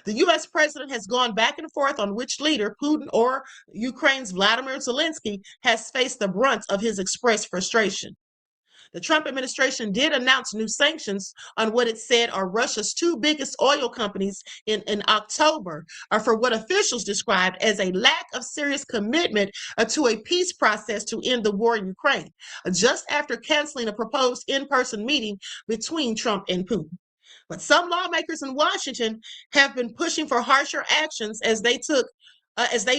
The U.S. president has gone back and forth on which leader, Putin or Ukraine's Vladimir Zelensky, has faced the brunt of his expressed frustration. The Trump administration did announce new sanctions on what it said are Russia's 2 biggest oil companies in October, or for what officials described as a lack of serious commitment to a peace process to end the war in Ukraine, just after canceling a proposed in-person meeting between Trump and Putin. But some lawmakers in Washington have been pushing for harsher actions as they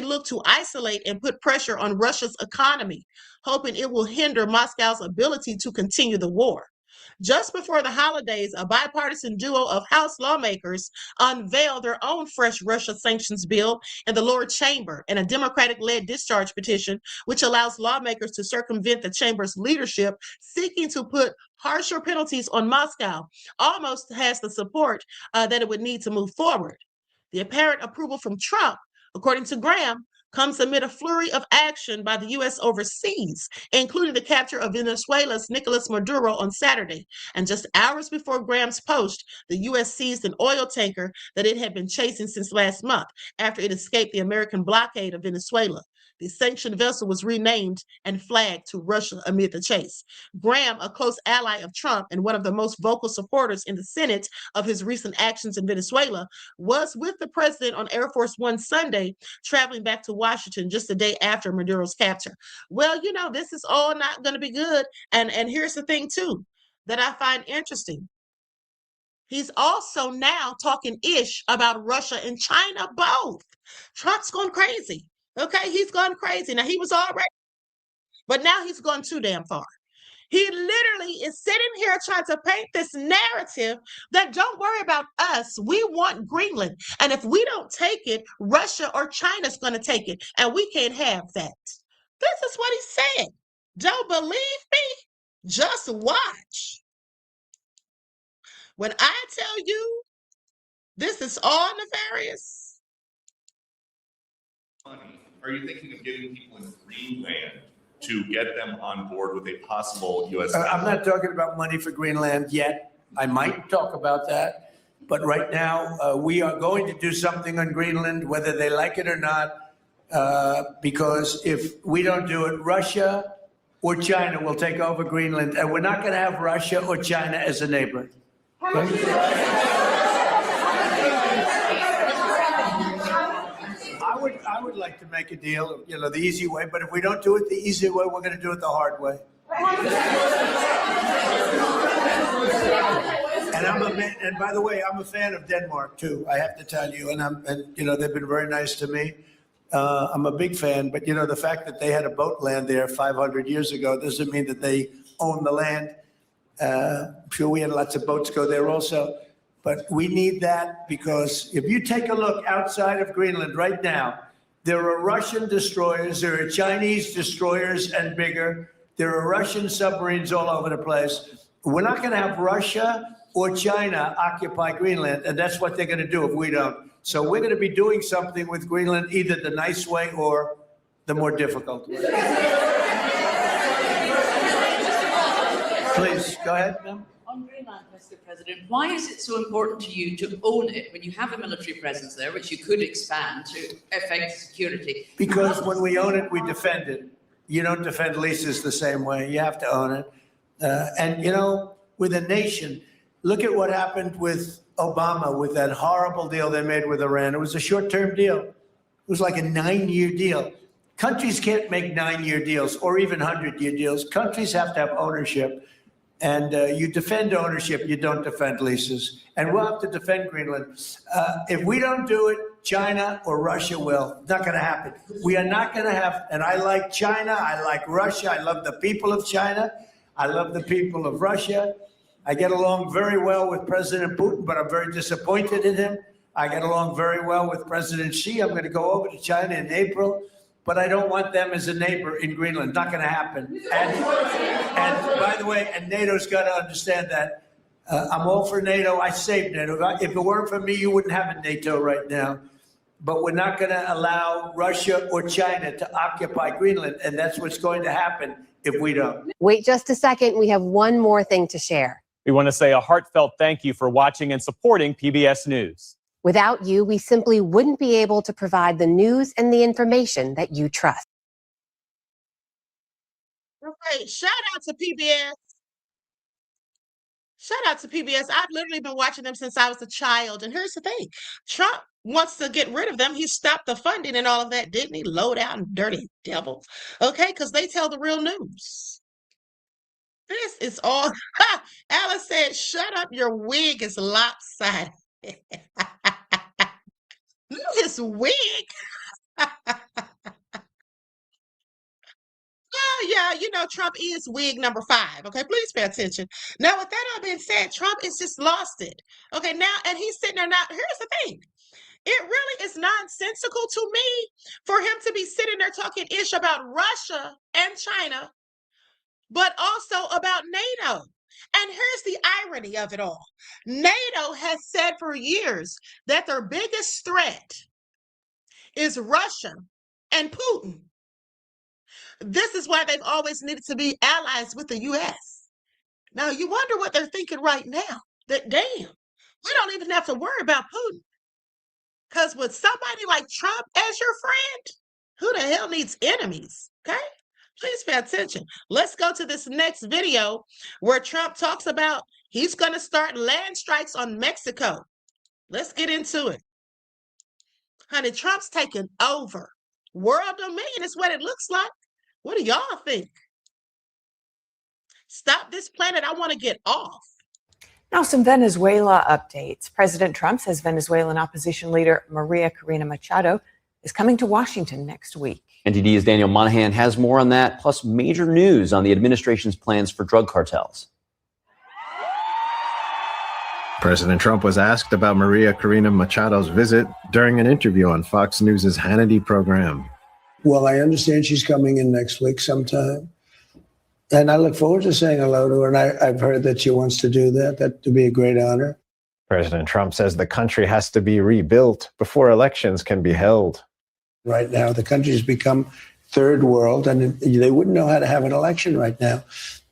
look to isolate and put pressure on Russia's economy, hoping it will hinder Moscow's ability to continue the war. Just before the holidays, a bipartisan duo of House lawmakers unveiled their own fresh Russia sanctions bill in the lower chamber and a Democratic-led discharge petition, which allows lawmakers to circumvent the chamber's leadership seeking to put harsher penalties on Moscow, almost has the support that it would need to move forward. The apparent approval from Trump, according to Graham, comes amid a flurry of action by the U.S. overseas, including the capture of Venezuela's Nicolas Maduro on Saturday. And just hours before Graham's post, the U.S. seized an oil tanker that it had been chasing since last month after it escaped the American blockade of Venezuela. The sanctioned vessel was renamed and flagged to Russia amid the chase. Graham, a close ally of Trump and one of the most vocal supporters in the Senate of his recent actions in Venezuela, was with the president on Air Force One Sunday, traveling back to Washington just a day after Maduro's capture. Well, you know, this is all not going to be good. And here's the thing, too, that I find interesting. He's also now talking ish about Russia and China both. Trump's going crazy. Okay, he's gone crazy. Now, he was already, but now he's gone too damn far. He literally is sitting here trying to paint this narrative that don't worry about us. We want Greenland. And if we don't take it, Russia or China's going to take it. And we can't have that. This is what he said. Don't believe me? Just watch. When I tell you this is all nefarious. Are you thinking of giving people in Greenland to get them on board with a possible U.S. I'm not talking about money for Greenland yet. I might talk about that. But right now, we are going to do something on Greenland, whether they like it or not, because if we don't do it, Russia or China will take over Greenland, and we're not going to have Russia or China as a neighbor. Okay? I would like to make a deal, you know, the easy way, but if we don't do it the easy way, we're going to do it the hard way. And by the way, I'm a fan of Denmark too. I have to tell you, and you know, they've been very nice to me. I'm a big fan, but you know, the fact that they had a boat land there 500 years ago doesn't mean that they own the land. I'm sure we had lots of boats go there also, but we need that because if you take a look outside of Greenland right now, there are Russian destroyers, there are Chinese destroyers and bigger. There are Russian submarines all over the place. We're not going to have Russia or China occupy Greenland, and that's what they're going to do if we don't. So we're going to be doing something with Greenland, either the nice way or the more difficult way. Please, go ahead, ma'am. On Greenland, Mr. President, why is it so important to you to own it when you have a military presence there, which you could expand to affect security? Because when we own it, we defend it. You don't defend leases the same way. You have to own it. And, you know, with a nation, look at what happened with Obama, with that horrible deal they made with Iran. It was a short-term deal. It was like a 9-year deal. Countries can't make 9-year deals or even 100-year deals. Countries have to have ownership. And you defend ownership, you don't defend leases. And we'll have to defend Greenland. If we don't do it, China or Russia will. It's not going to happen. We are not going to have, and I like China, I like Russia, I love the people of China, I love the people of Russia. I get along very well with President Putin, but I'm very disappointed in him. I get along very well with President Xi. I'm going to go over to China in April. But I don't want them as a neighbor in Greenland. Not going to happen. And by the way, and NATO's got to understand that. I'm all for NATO. I saved NATO. If it weren't for me, you wouldn't have a NATO right now. But we're not going to allow Russia or China to occupy Greenland. And that's what's going to happen if we don't. Wait just a second. We have one more thing to share. We want to say a heartfelt thank you for watching and supporting PBS News. Without you, we simply wouldn't be able to provide the news and the information that you trust. Okay, shout out to PBS. Shout out to PBS. I've literally been watching them since I was a child. And here's the thing. Trump wants to get rid of them. He stopped the funding and all of that, didn't he? Low down, dirty devils. Okay, because they tell the real news. This is all. Alice said, shut up, your wig is lopsided. Look at his wig. Oh, yeah, you know, Trump is wig number 5. Okay, please pay attention. Now, with that all being said, Trump has just lost it. Okay, now, and he's sitting there now. Here's the thing. It really is nonsensical to me for him to be sitting there talking ish about Russia and China, but also about NATO. And here's the irony of it all. NATO has said for years that their biggest threat is Russia and Putin. This is why they've always needed to be allies with the U.S. Now, you wonder what they're thinking right now. That, damn, we don't even have to worry about Putin. Because with somebody like Trump as your friend, who the hell needs enemies? Okay? Please pay attention. Let's go to this next video where Trump talks about he's going to start land strikes on Mexico. Let's get into it. Honey, Trump's taking over. World dominion is what it looks like. What do y'all think? Stop this planet. I want to get off. Now, some Venezuela updates. President Trump says Venezuelan opposition leader Maria Corina Machado is coming to Washington next week. NTD's Daniel Monahan has more on that, plus major news on the administration's plans for drug cartels. President Trump was asked about Maria Corina Machado's visit during an interview on Fox News' Hannity program. Well, I understand she's coming in next week sometime. And I look forward to saying hello to her. And I've heard that she wants to do that. That would be a great honor. President Trump says the country has to be rebuilt before elections can be held. Right now, the country's become third world, and they wouldn't know how to have an election right now.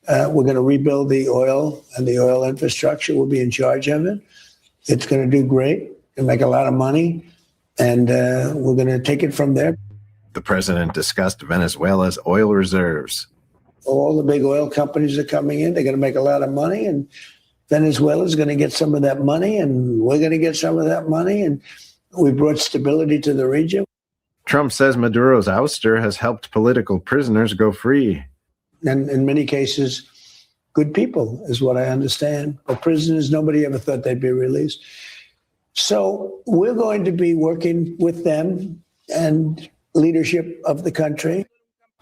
We're going to rebuild the oil and the oil infrastructure. We'll be in charge of it. It's going to do great and make a lot of money, and we're going to take it from there. The president discussed Venezuela's oil reserves. All the big oil companies are coming in. They're going to make a lot of money, and Venezuela's going to get some of that money, and we're going to get some of that money, and we brought stability to the region. Trump says Maduro's ouster has helped political prisoners go free. And in many cases, good people is what I understand. But prisoners, nobody ever thought they'd be released. So we're going to be working with them and leadership of the country.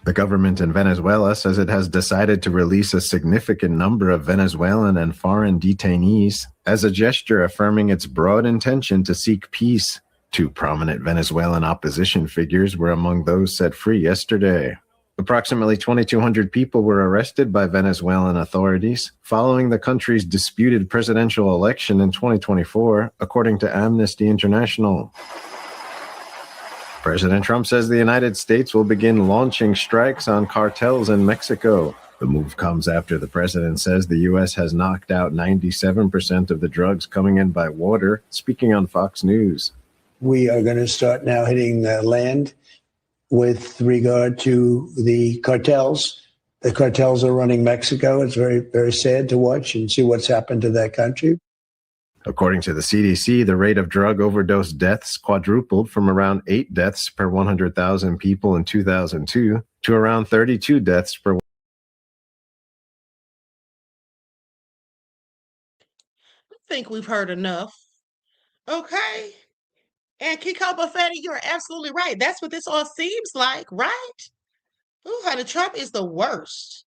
The government in Venezuela says it has decided to release a significant number of Venezuelan and foreign detainees as a gesture affirming its broad intention to seek peace. 2 prominent Venezuelan opposition figures were among those set free yesterday. Approximately 2,200 people were arrested by Venezuelan authorities following the country's disputed presidential election in 2024, according to Amnesty International. President Trump says the United States will begin launching strikes on cartels in Mexico. The move comes after the president says the U.S. has knocked out 97% of the drugs coming in by water, speaking on Fox News. We are going to start now hitting land with regard to the cartels. The cartels are running Mexico. It's very, very sad to watch and see what's happened to that country. According to the CDC, the rate of drug overdose deaths quadrupled from around 8 deaths per 100,000 people in 2002 to around 32 deaths per. I think we've heard enough. Okay. And Kiko Buffetti, you're absolutely right. That's what this all seems like, right? Ooh, honey, Trump is the worst.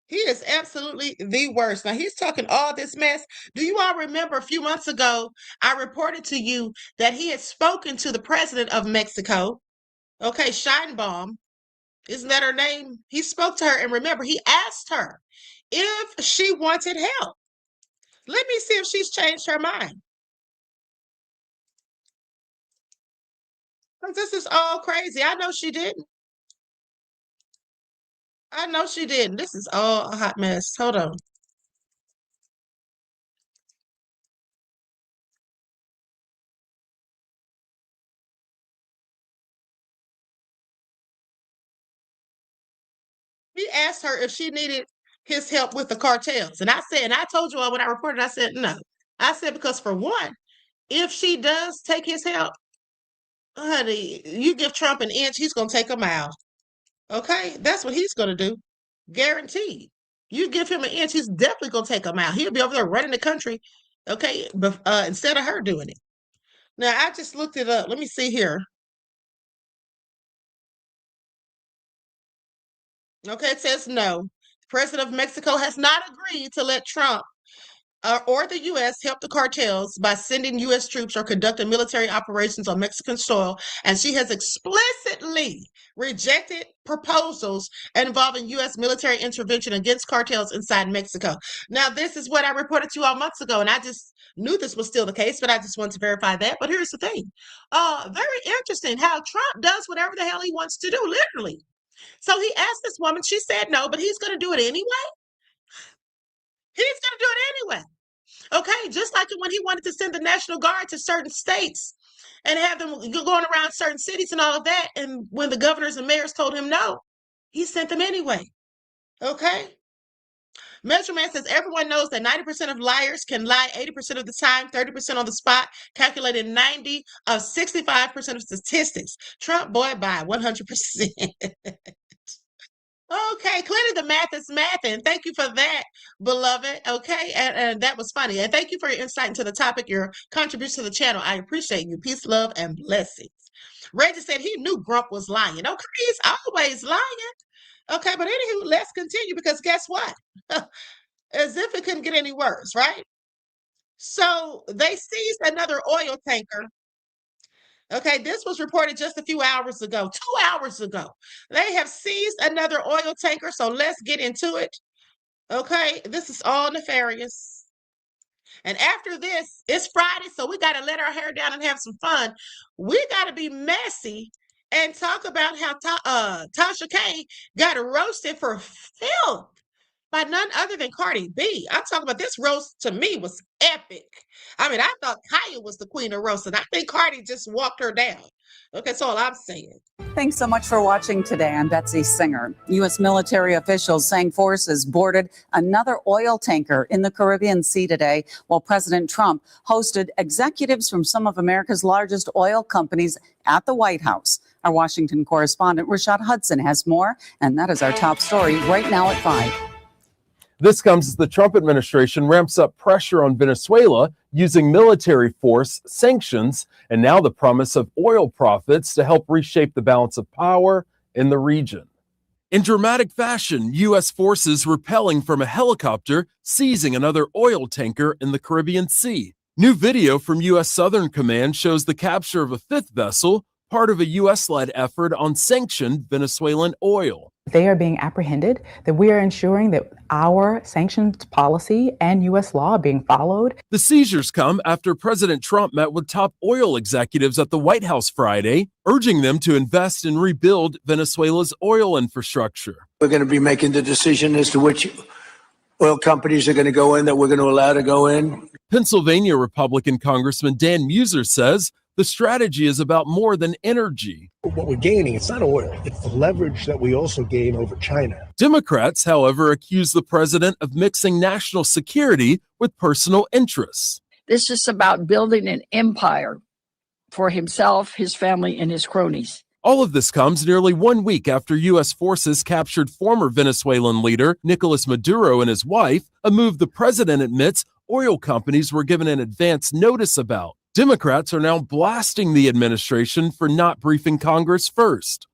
He is absolutely the worst. Now, he's talking all this mess. Do you all remember a few months ago, I reported to you that he had spoken to the president of Mexico, okay, Sheinbaum. Isn't that her name? He spoke to her, and remember, he asked her if she wanted help. Let me see if she's changed her mind. This is all crazy. I know she didn't. I know she didn't. This is all a hot mess. Hold on. He asked her if she needed his help with the cartels. And I said, and I told you all when I reported, I said, no. I said, because for one, if she does take his help, honey, you give Trump an inch, he's going to take a mile. Okay? That's what he's going to do. Guaranteed. You give him an inch, he's definitely going to take a mile. He'll be over there running the country, okay, instead of her doing it. Now, I just looked it up. Let me see here. Okay, it says no. The president of Mexico has not agreed to let Trump or the U.S. help the cartels by sending U.S. troops or conducting military operations on Mexican soil, and she has explicitly rejected proposals involving U.S. military intervention against cartels inside Mexico. Now, this is what I reported to you all months ago, and I just knew this was still the case, but I just wanted to verify that. But here's the thing. Very interesting how Trump does whatever the hell he wants to do, literally. So he asked this woman, she said no, but he's going to do it anyway. He's going to do it anyway. Okay, just like when he wanted to send the National Guard to certain states and have them going around certain cities and all of that, and when the governors and mayors told him no, he sent them anyway. Okay? Measurement says everyone knows that 90% of liars can lie 80% of the time, 30% on the spot, calculated 90 of 65% of statistics. Trump, boy, by 100%. Okay, clearly the math is mathing. Thank you for that, beloved. Okay, and that was funny. And thank you for your insight into the topic, your contribution to the channel. I appreciate you. Peace, love, and blessings. Reggie said he knew Grump was lying. Okay, he's always lying. Okay, but anywho, let's continue because guess what? As if it couldn't get any worse, right? So they seized another oil tanker. Okay, this was reported just a few hours ago, 2 hours ago. They have seized another oil tanker, so let's get into it. Okay, this is all nefarious. And after this, it's Friday, so we got to let our hair down and have some fun. We got to be messy and talk about how Tasha K got roasted for filth by none other than Cardi B. I'm talking about this roast to me was epic. I mean, I thought Kaya was the queen of roasting. I think Cardi just walked her down. Okay, that's all I'm saying. Thanks so much for watching today. I'm Betsy Singer. U.S. military officials saying forces boarded another oil tanker in the Caribbean Sea today, while President Trump hosted executives from some of America's largest oil companies at the White House. Our Washington correspondent, Rashad Hudson, has more, and that is our top story right now at 5. This comes as the Trump administration ramps up pressure on Venezuela using military force, sanctions, and now the promise of oil profits to help reshape the balance of power in the region. In dramatic fashion, U.S. forces repelling from a helicopter, seizing another oil tanker in the Caribbean Sea. New video from U.S. Southern Command shows the capture of a fifth vessel, part of a U.S.-led effort on sanctioned Venezuelan oil. They are being apprehended, that we are ensuring that our sanctions policy and U.S. law are being followed. The seizures come after President Trump met with top oil executives at the White House Friday, urging them to invest and rebuild Venezuela's oil infrastructure. We're going to be making the decision as to which oil companies are going to go in, that we're going to allow to go in. Pennsylvania Republican Congressman Dan Muser says the strategy is about more than energy. What we're gaining, it's not oil, it's the leverage that we also gain over China. Democrats, however, accuse the president of mixing national security with personal interests. This is about building an empire for himself, his family, and his cronies. All of this comes nearly 1 week after U.S. forces captured former Venezuelan leader Nicolas Maduro and his wife, a move the president admits oil companies were given an advance notice about. Democrats are now blasting the administration for not briefing Congress first.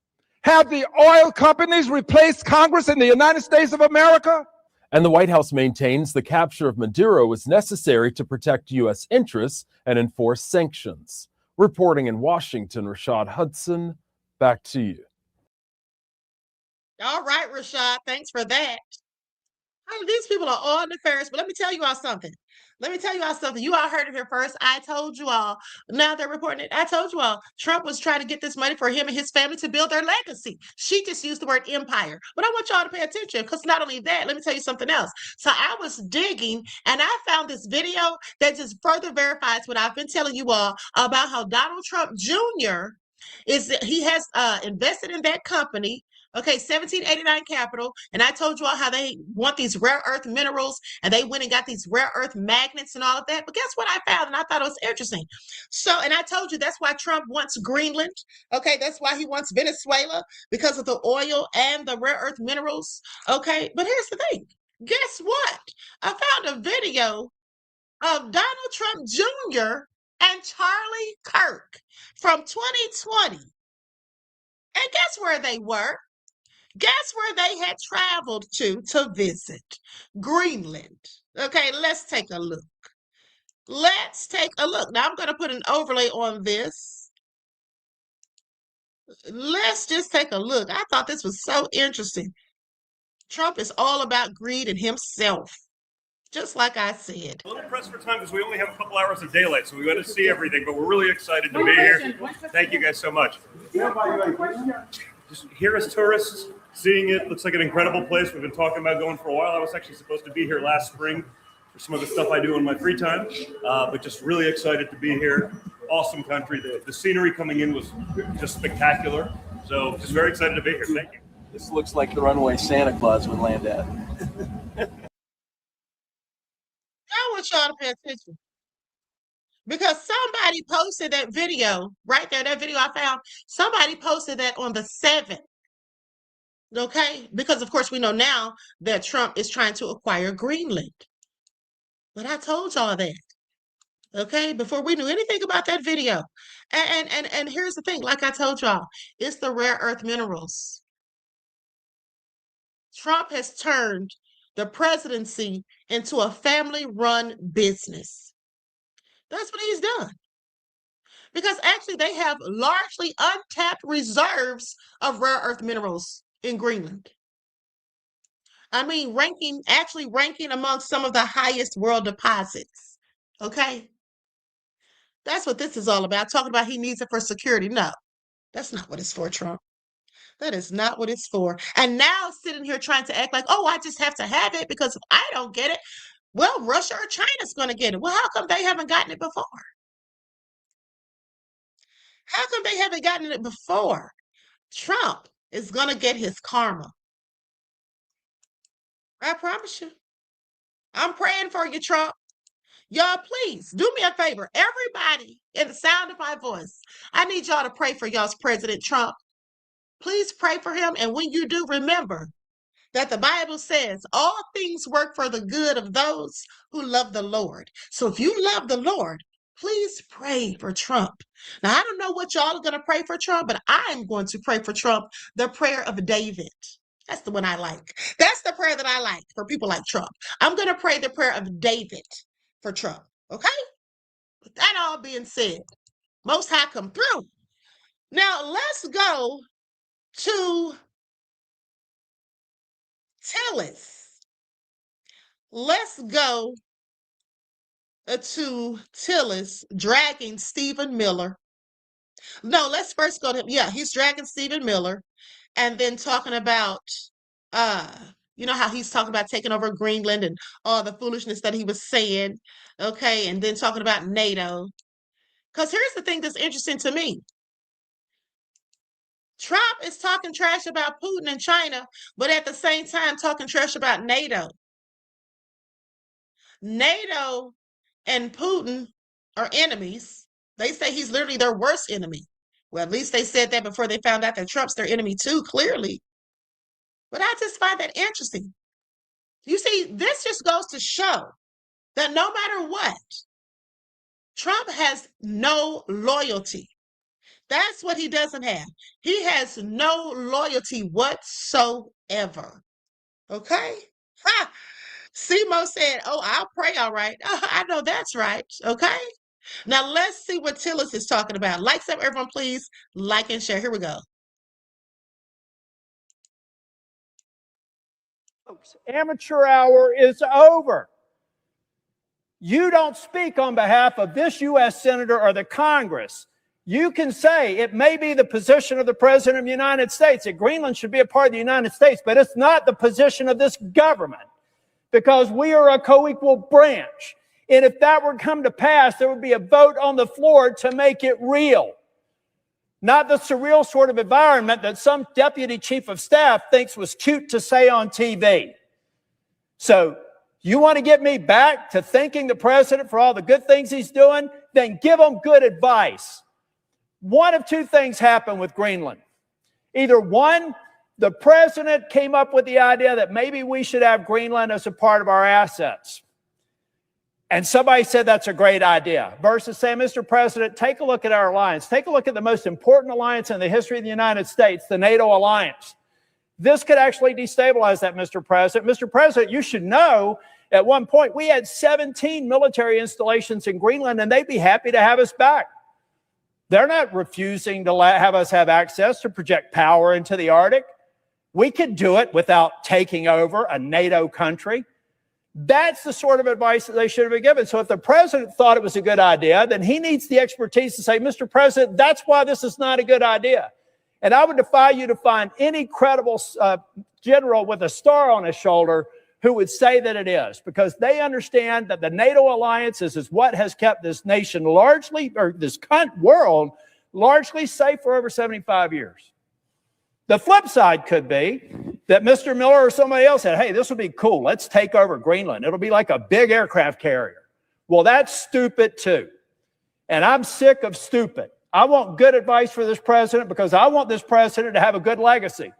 Have the oil companies replaced Congress in the United States of America? And the White House maintains the capture of Maduro was necessary to protect U.S. interests and enforce sanctions. Reporting in Washington, Rashad Hudson, back to you. All right, Rashad, thanks for that. These people are all nefarious, but let me tell you all something. You all heard it here first. I told you all. Now they're reporting it. I told you all. Trump was trying to get this money for him and his family to build their legacy. She just used the word empire. But I want y'all to pay attention because not only that, let me tell you something else. So I was digging and I found this video that just further verifies what I've been telling you all about how Donald Trump Jr. He has invested in that company. Okay, 1789 Capital, and I told you all how they want these rare earth minerals, and they went and got these rare earth magnets and all of that. But guess what I found, and I thought it was interesting. So, and I told you that's why Trump wants Greenland. Okay, that's why he wants Venezuela, because of the oil and the rare earth minerals. Okay, but here's the thing. Guess what? I found a video of Donald Trump Jr. and Charlie Kirk from 2020. And guess where they were? Guess where they had traveled to visit? Greenland. Okay, let's take a look. Now, I'm going to put an overlay on this. Let's just take a look. I thought this was so interesting. Trump is all about greed and himself, just like I said. A little pressed for time because we only have a couple hours of daylight, so we got to see everything, but we're really excited to be here. Thank you guys so much. Just here as tourists, seeing it looks like an incredible place. We've been talking about going for a while. I was actually supposed to be here last spring for some of the stuff I do in my free time, but just really excited to be here. Awesome country. The scenery coming in was just spectacular. So just very excited to be here. Thank you. This looks like the runway Santa Claus would land at. I want y'all to pay attention. Because somebody posted that video right there, that video I found, somebody posted that on the 7th. Okay? Because, of course, we know now that Trump is trying to acquire Greenland. But I told y'all that. Okay, before we knew anything about that video. And here's the thing, like I told y'all, it's the rare earth minerals. Trump has turned the presidency into a family-run business. That's what he's done. Because actually they have largely untapped reserves of rare earth minerals in Greenland. I mean, actually ranking among some of the highest world deposits. Okay? That's what this is all about. Talking about he needs it for security. No, that's not what it's for, Trump. That is not what it's for. And now sitting here trying to act like, oh, I just have to have it because if I don't get it, well, Russia or China's going to get it. Well, how come they haven't gotten it before? How come they haven't gotten it before? Trump is going to get his karma. I promise you. I'm praying for you, Trump. Y'all, please do me a favor. Everybody in the sound of my voice, I need y'all to pray for y'all's President Trump. Please pray for him. And when you do, remember that the Bible says all things work for the good of those who love the Lord. So if you love the Lord, please pray for Trump. Now, I don't know what y'all are going to pray for Trump, but I'm going to pray for Trump, the prayer of David. That's the one I like. That's the prayer that I like for people like Trump. I'm going to pray the prayer of David for Trump. Okay? With that all being said, Most High come through. Now, let's go to Tillis. Let's go to Tillis dragging Stephen Miller. No, let's first go to him. Yeah, he's dragging Stephen Miller and then talking about, you know, how he's talking about taking over Greenland and all the foolishness that he was saying. Okay, and then talking about NATO. Because here's the thing that's interesting to me. Trump is talking trash about Putin and China, but at the same time talking trash about NATO. NATO and Putin are enemies. They say he's literally their worst enemy. Well, at least they said that before they found out that Trump's their enemy too, clearly. But I just find that interesting. You see, this just goes to show that no matter what, Trump has no loyalty. That's what he doesn't have. He has no loyalty whatsoever. Okay? Ha! Simo said, oh, I'll pray, all right. I know that's right. Okay? Now let's see what Tillis is talking about. Like everyone, please like and share. Here we go. Folks, amateur hour is over. You don't speak on behalf of this U.S. Senator or the Congress. You can say it may be the position of the President of the United States that Greenland should be a part of the United States, but it's not the position of this government because we are a co-equal branch. And if that were to come to pass, there would be a vote on the floor to make it real. Not the surreal sort of environment that some deputy chief of staff thinks was cute to say on TV. So you want to get me back to thanking the president for all the good things he's doing? Then give him good advice. One of two things happened with Greenland. Either one, the president came up with the idea that maybe we should have Greenland as a part of our assets. And somebody said that's a great idea. Versus saying, Mr. President, take a look at our alliance. Take a look at the most important alliance in the history of the United States, the NATO alliance. This could actually destabilize that, Mr. President. Mr. President, you should know at one point we had 17 military installations in Greenland, and they'd be happy to have us back. They're not refusing to have us have access to project power into the Arctic. We could do it without taking over a NATO country. That's the sort of advice that they should have been given. So if the president thought it was a good idea, then he needs the expertise to say, Mr. President, that's why this is not a good idea. And I would defy you to find any credible general with a star on his shoulder who would say that it is, because they understand that the NATO alliance is what has kept this nation largely, or this world, largely safe for over 75 years. The flip side could be that Mr. Miller or somebody else said, hey, this would be cool. Let's take over Greenland. It'll be like a big aircraft carrier. Well, that's stupid too. And I'm sick of stupid. I want good advice for this president because I want this president to have a good legacy.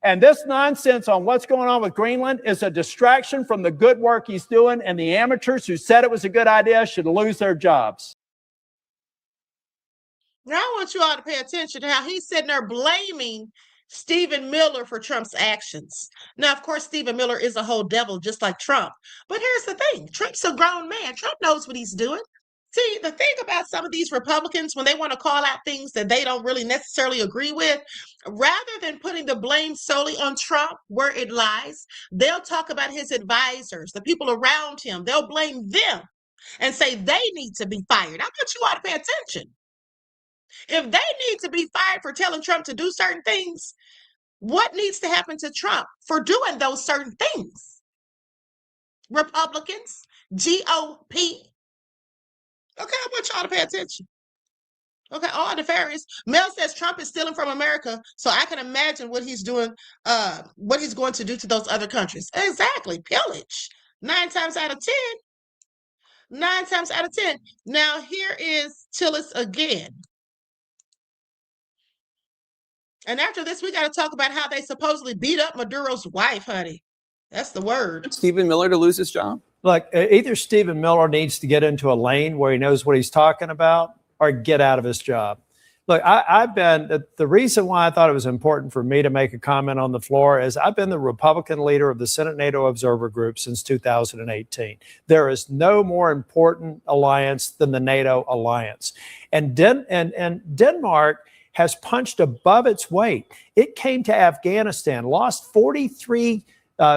And this nonsense on what's going on with Greenland is a distraction from the good work he's doing, and the amateurs who said it was a good idea should lose their jobs. Now I want you all to pay attention to how he's sitting there blaming Stephen Miller for Trump's actions. Now, of course, Stephen Miller is a whole devil just like Trump. But here's the thing. Trump's a grown man. Trump knows what he's doing. See, the thing about some of these Republicans, when they want to call out things that they don't really necessarily agree with, rather than putting the blame solely on Trump where it lies, they'll talk about his advisors, the people around him. They'll blame them and say they need to be fired. I want you all to pay attention. If they need to be fired for telling Trump to do certain things, what needs to happen to Trump for doing those certain things? Republicans, GOP. Okay, I want y'all to pay attention. Okay, all nefarious. Mel says Trump is stealing from America, so I can imagine what he's doing, what he's going to do to those other countries. Exactly, pillage. 9 times out of 10. 9 times out of 10. Now here is Tillis again. And after this, we got to talk about how they supposedly beat up Maduro's wife, honey. That's the word. Stephen Miller to lose his job? Look, either Stephen Miller needs to get into a lane where he knows what he's talking about or get out of his job. Look, the reason why I thought it was important for me to make a comment on the floor is I've been the Republican leader of the Senate NATO Observer Group since 2018. There is no more important alliance than the NATO alliance. And Denmark has punched above its weight. It came to Afghanistan, lost 43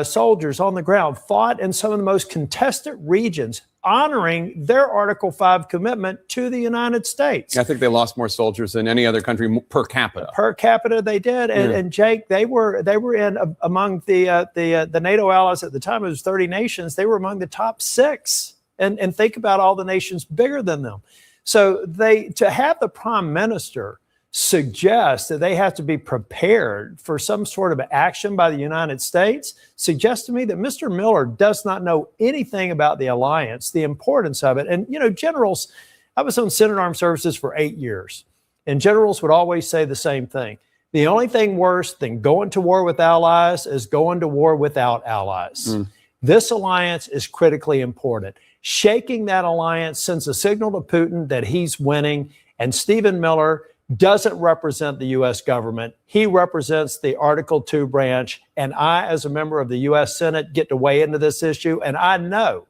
soldiers on the ground, fought in some of the most contested regions, honoring their Article 5 commitment to the United States. I think they lost more soldiers than any other country per capita. Per capita, they did. And Jake, they were in among the NATO allies at the time. It was 30 nations. They were among the top 6. And think about all the nations bigger than them. So to have the prime minister suggest that they have to be prepared for some sort of action by the United States suggests to me that Mr. Miller does not know anything about the alliance, the importance of it. And, generals, I was on Senate Armed Services for 8 years, and generals would always say the same thing. The only thing worse than going to war with allies is going to war without allies. This alliance is critically important. Shaking that alliance sends a signal to Putin that he's winning, and Stephen Miller doesn't represent the U.S. government. He represents the Article 2 branch, and I, as a member of the U.S. Senate, get to weigh into this issue, and I know,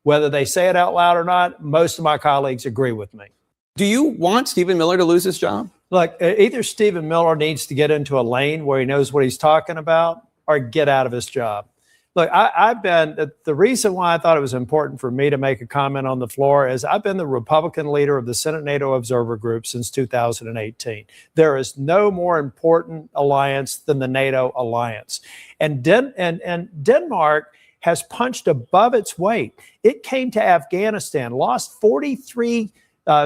whether they say it out loud or not, most of my colleagues agree with me. Do you want Stephen Miller to lose his job? Look, either Stephen Miller needs to get into a lane where he knows what he's talking about or get out of his job. Look, the reason why I thought it was important for me to make a comment on the floor is I've been the Republican leader of the Senate NATO Observer Group since 2018. There is no more important alliance than the NATO alliance. And Denmark has punched above its weight. It came to Afghanistan, lost 43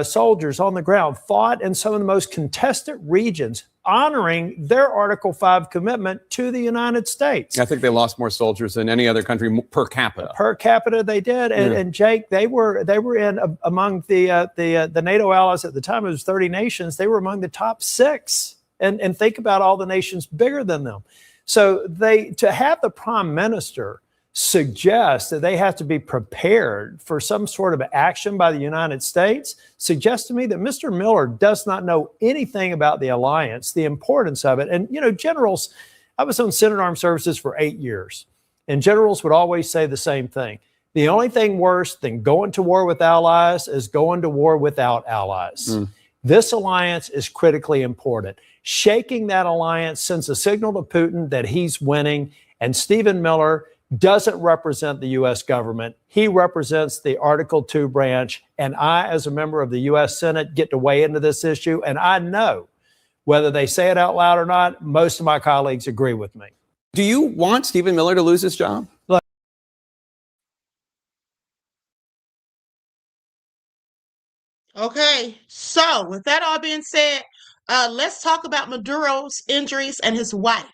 soldiers on the ground, fought in some of the most contested regions, honoring their Article 5 commitment to the United States. I think they lost more soldiers than any other country per capita. Per capita, they did. And Jake, they were in among the NATO allies at the time. It was 30 nations. They were among the top 6. And think about all the nations bigger than them. So to have the prime minister suggest that they have to be prepared for some sort of action by the United States suggests to me that Mr. Miller does not know anything about the alliance, the importance of it. And, generals, I was on Senate Armed Services for 8 years, and generals would always say the same thing. The only thing worse than going to war with allies is going to war without allies. This alliance is critically important. Shaking that alliance sends a signal to Putin that he's winning, and Stephen Miller doesn't represent the U.S. government. He represents the Article 2 branch, and I, as a member of the U.S. Senate, get to weigh into this issue, and I know, whether they say it out loud or not, most of my colleagues agree with me. Do you want Stephen Miller to lose his job? Okay, so with that all being said, let's talk about Maduro's injuries and his wife.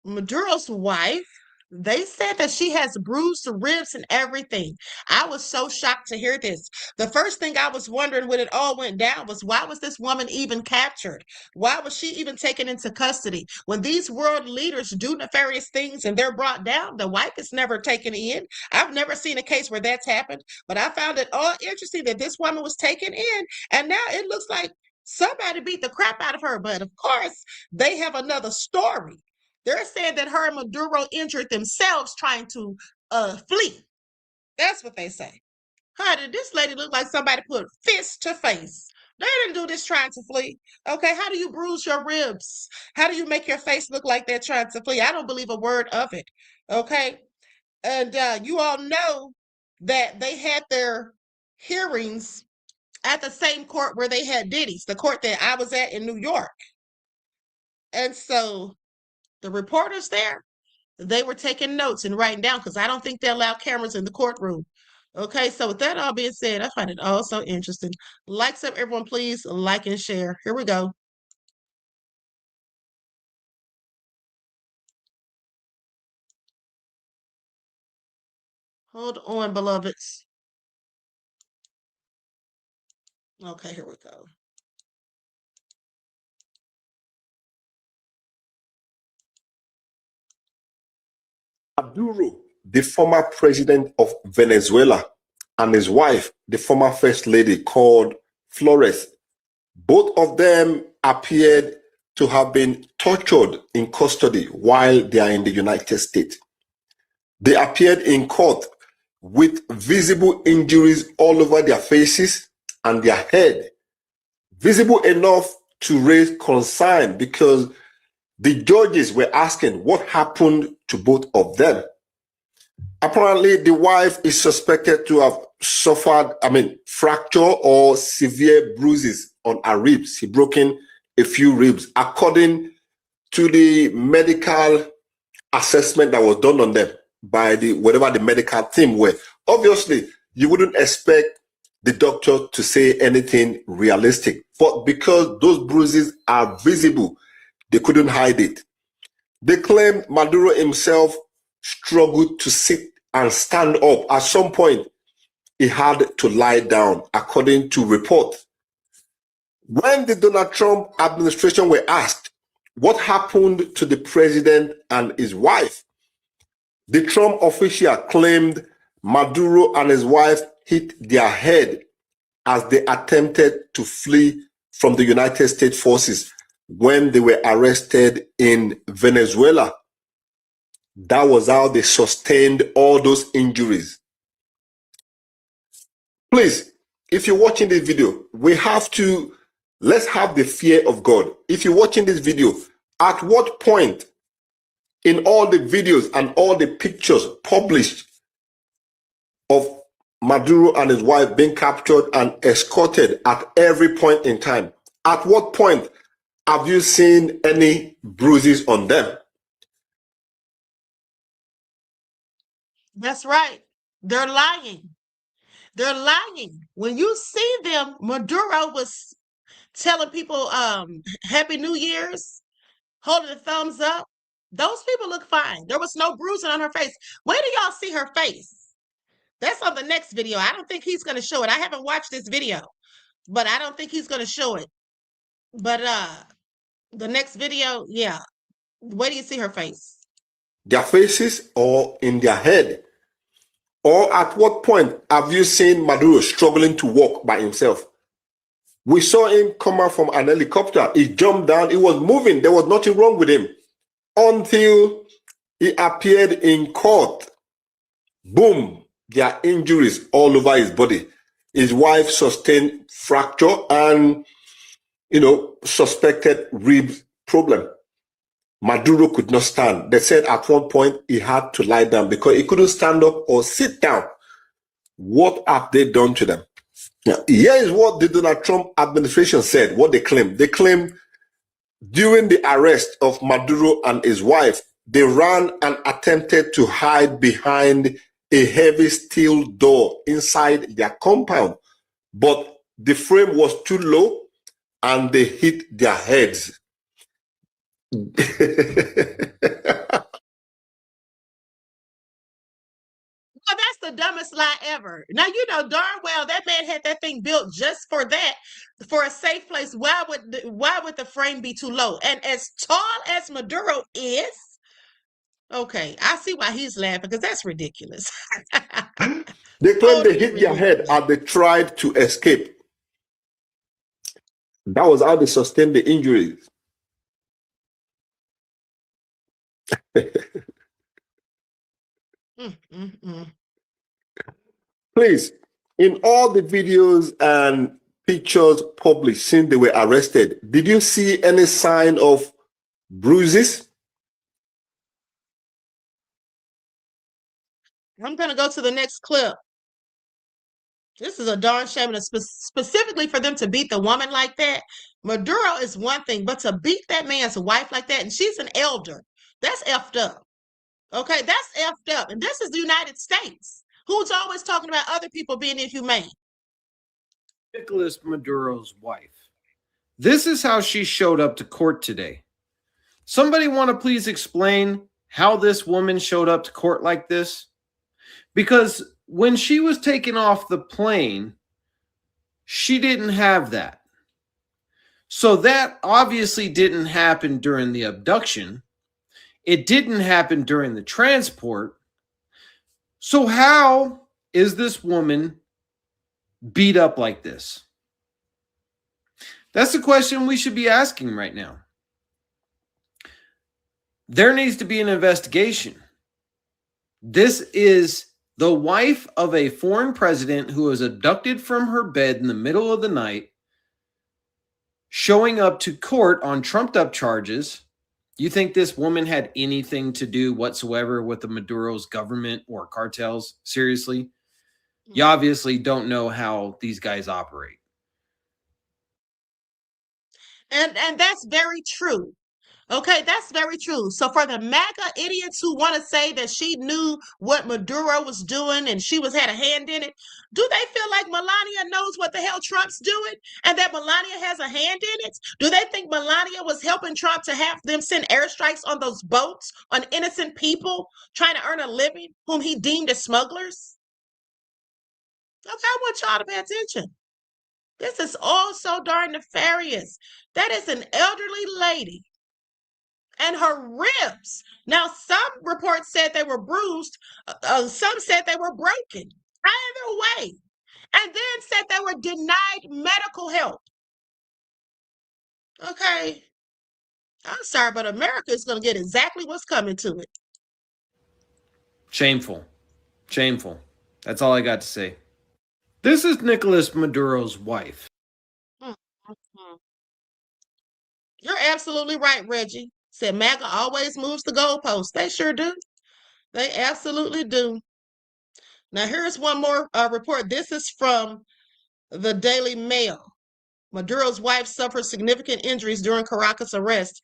Maduro's wife They said that she has bruised ribs and everything. I was so shocked to hear this. The first thing I was wondering when it all went down was, why was this woman even captured? Why was she even taken into custody? When these world leaders do nefarious things and they're brought down, the wife is never taken in. I've never seen a case where that's happened, but I found it all interesting that this woman was taken in, and now it looks like somebody beat the crap out of her. But of course, they have another story. They're saying that her and Maduro injured themselves trying to flee. That's what they say. Honey, this lady looked like somebody put fist to face. They didn't do this trying to flee. Okay, how do you bruise your ribs? How do you make your face look like they're trying to flee? I don't believe a word of it. Okay, and you all know that they had their hearings at the same court where they had Diddy's, the court that I was at in New York. And so the reporters there, they were taking notes and writing down, because I don't think they allow cameras in the courtroom. Okay, so with that all being said, I find it all so interesting. Likes up, everyone, please like and share. Here we go. Hold on, beloveds. Okay, here we go. Maduro, the former president of Venezuela, and his wife, the former first lady called Flores, both of them appeared to have been tortured in custody while they are in the United States. They appeared in court with visible injuries all over their faces and their head, visible enough to raise concern, because the judges were asking what happened to both of them. Apparently, the wife is suspected to have suffered, fracture or severe bruises on her ribs. She broken a few ribs, according to the medical assessment that was done on them by whatever the medical team were. Obviously, you wouldn't expect the doctor to say anything realistic, but because those bruises are visible, they couldn't hide it. They claimed Maduro himself struggled to sit and stand up. At some point, he had to lie down, according to reports. When the Donald Trump administration were asked what happened to the president and his wife, the Trump official claimed Maduro and his wife hit their head as they attempted to flee from the United States forces when they were arrested in Venezuela. That was how they sustained all those injuries. Please, if you're watching this video, let's have the fear of God. If you're watching this video, at what point in all the videos and all the pictures published of Maduro and his wife being captured and escorted at every point in time, at what point have you seen any bruises on them? That's right. They're lying. They're lying. When you see them, Maduro was telling people Happy New Year's, holding a thumbs up. Those people look fine. There was no bruising on her face. Where do y'all see her face? That's on the next video. I don't think he's going to show it. I haven't watched this video, but I don't think he's going to show it. But the next video, yeah. Where do you see her face? Their faces or in their head? Or at what point have you seen Maduro struggling to walk by himself? We saw him come out from an helicopter. He jumped down. He was moving. There was nothing wrong with him until he appeared in court. Boom. There are injuries all over his body. His wife sustained fracture and, suspected rib problem. Maduro could not stand. They said at one point he had to lie down because he couldn't stand up or sit down. What have they done to them? Now, here is what the Donald Trump administration said, what they claim. They claim during the arrest of Maduro and his wife, they ran and attempted to hide behind a heavy steel door inside their compound, but the frame was too low and they hit their heads. It's the dumbest lie ever. Now, you know darn well that man had that thing built just for that, for a safe place. Why would the frame be too low? And as tall as Maduro is, okay, I see why he's laughing, because that's ridiculous. They claim they hit their head as they tried to escape. That was how they sustained the injuries. Please, in all the videos and pictures published since they were arrested, did you see any sign of bruises? I'm going to go to the next clip. This is a darn shame, and specifically for them to beat the woman like that. Maduro is one thing, but to beat that man's wife like that, and she's an elder, that's effed up. Okay, that's effed up. And this is the United States, who's always talking about other people being inhumane. Nicolas Maduro's wife. This is how she showed up to court today. Somebody want to please explain how this woman showed up to court like this? Because when she was taken off the plane, she didn't have that. So that obviously didn't happen during the abduction. It didn't happen during the transport. So how is this woman beat up like this? That's the question we should be asking right now. There needs to be an investigation. This is the wife of a foreign president who was abducted from her bed in the middle of the night, showing up to court on trumped-up charges. You think this woman had anything to do whatsoever with the Maduro's government or cartels? Seriously? You obviously don't know how these guys operate. And that's very true. Okay, that's very true. So for the MAGA idiots who want to say that she knew what Maduro was doing and she had a hand in it, do they feel like Melania knows what the hell Trump's doing and that Melania has a hand in it? Do they think Melania was helping Trump to have them send airstrikes on those boats on innocent people trying to earn a living whom he deemed as smugglers? Okay, I want y'all to pay attention. This is all so darn nefarious. That is an elderly lady. And her ribs. Now, some reports said they were bruised. Some said they were broken. Either way. And then said they were denied medical help. Okay. I'm sorry, but America is going to get exactly what's coming to it. Shameful. Shameful. That's all I got to say. This is Nicolas Maduro's wife. You're absolutely right, Reggie. Said MAGA always moves the goalposts. They sure do. They absolutely do. Now, here's one more report. This is from the Daily Mail. Maduro's wife suffered significant injuries during Caracas arrest,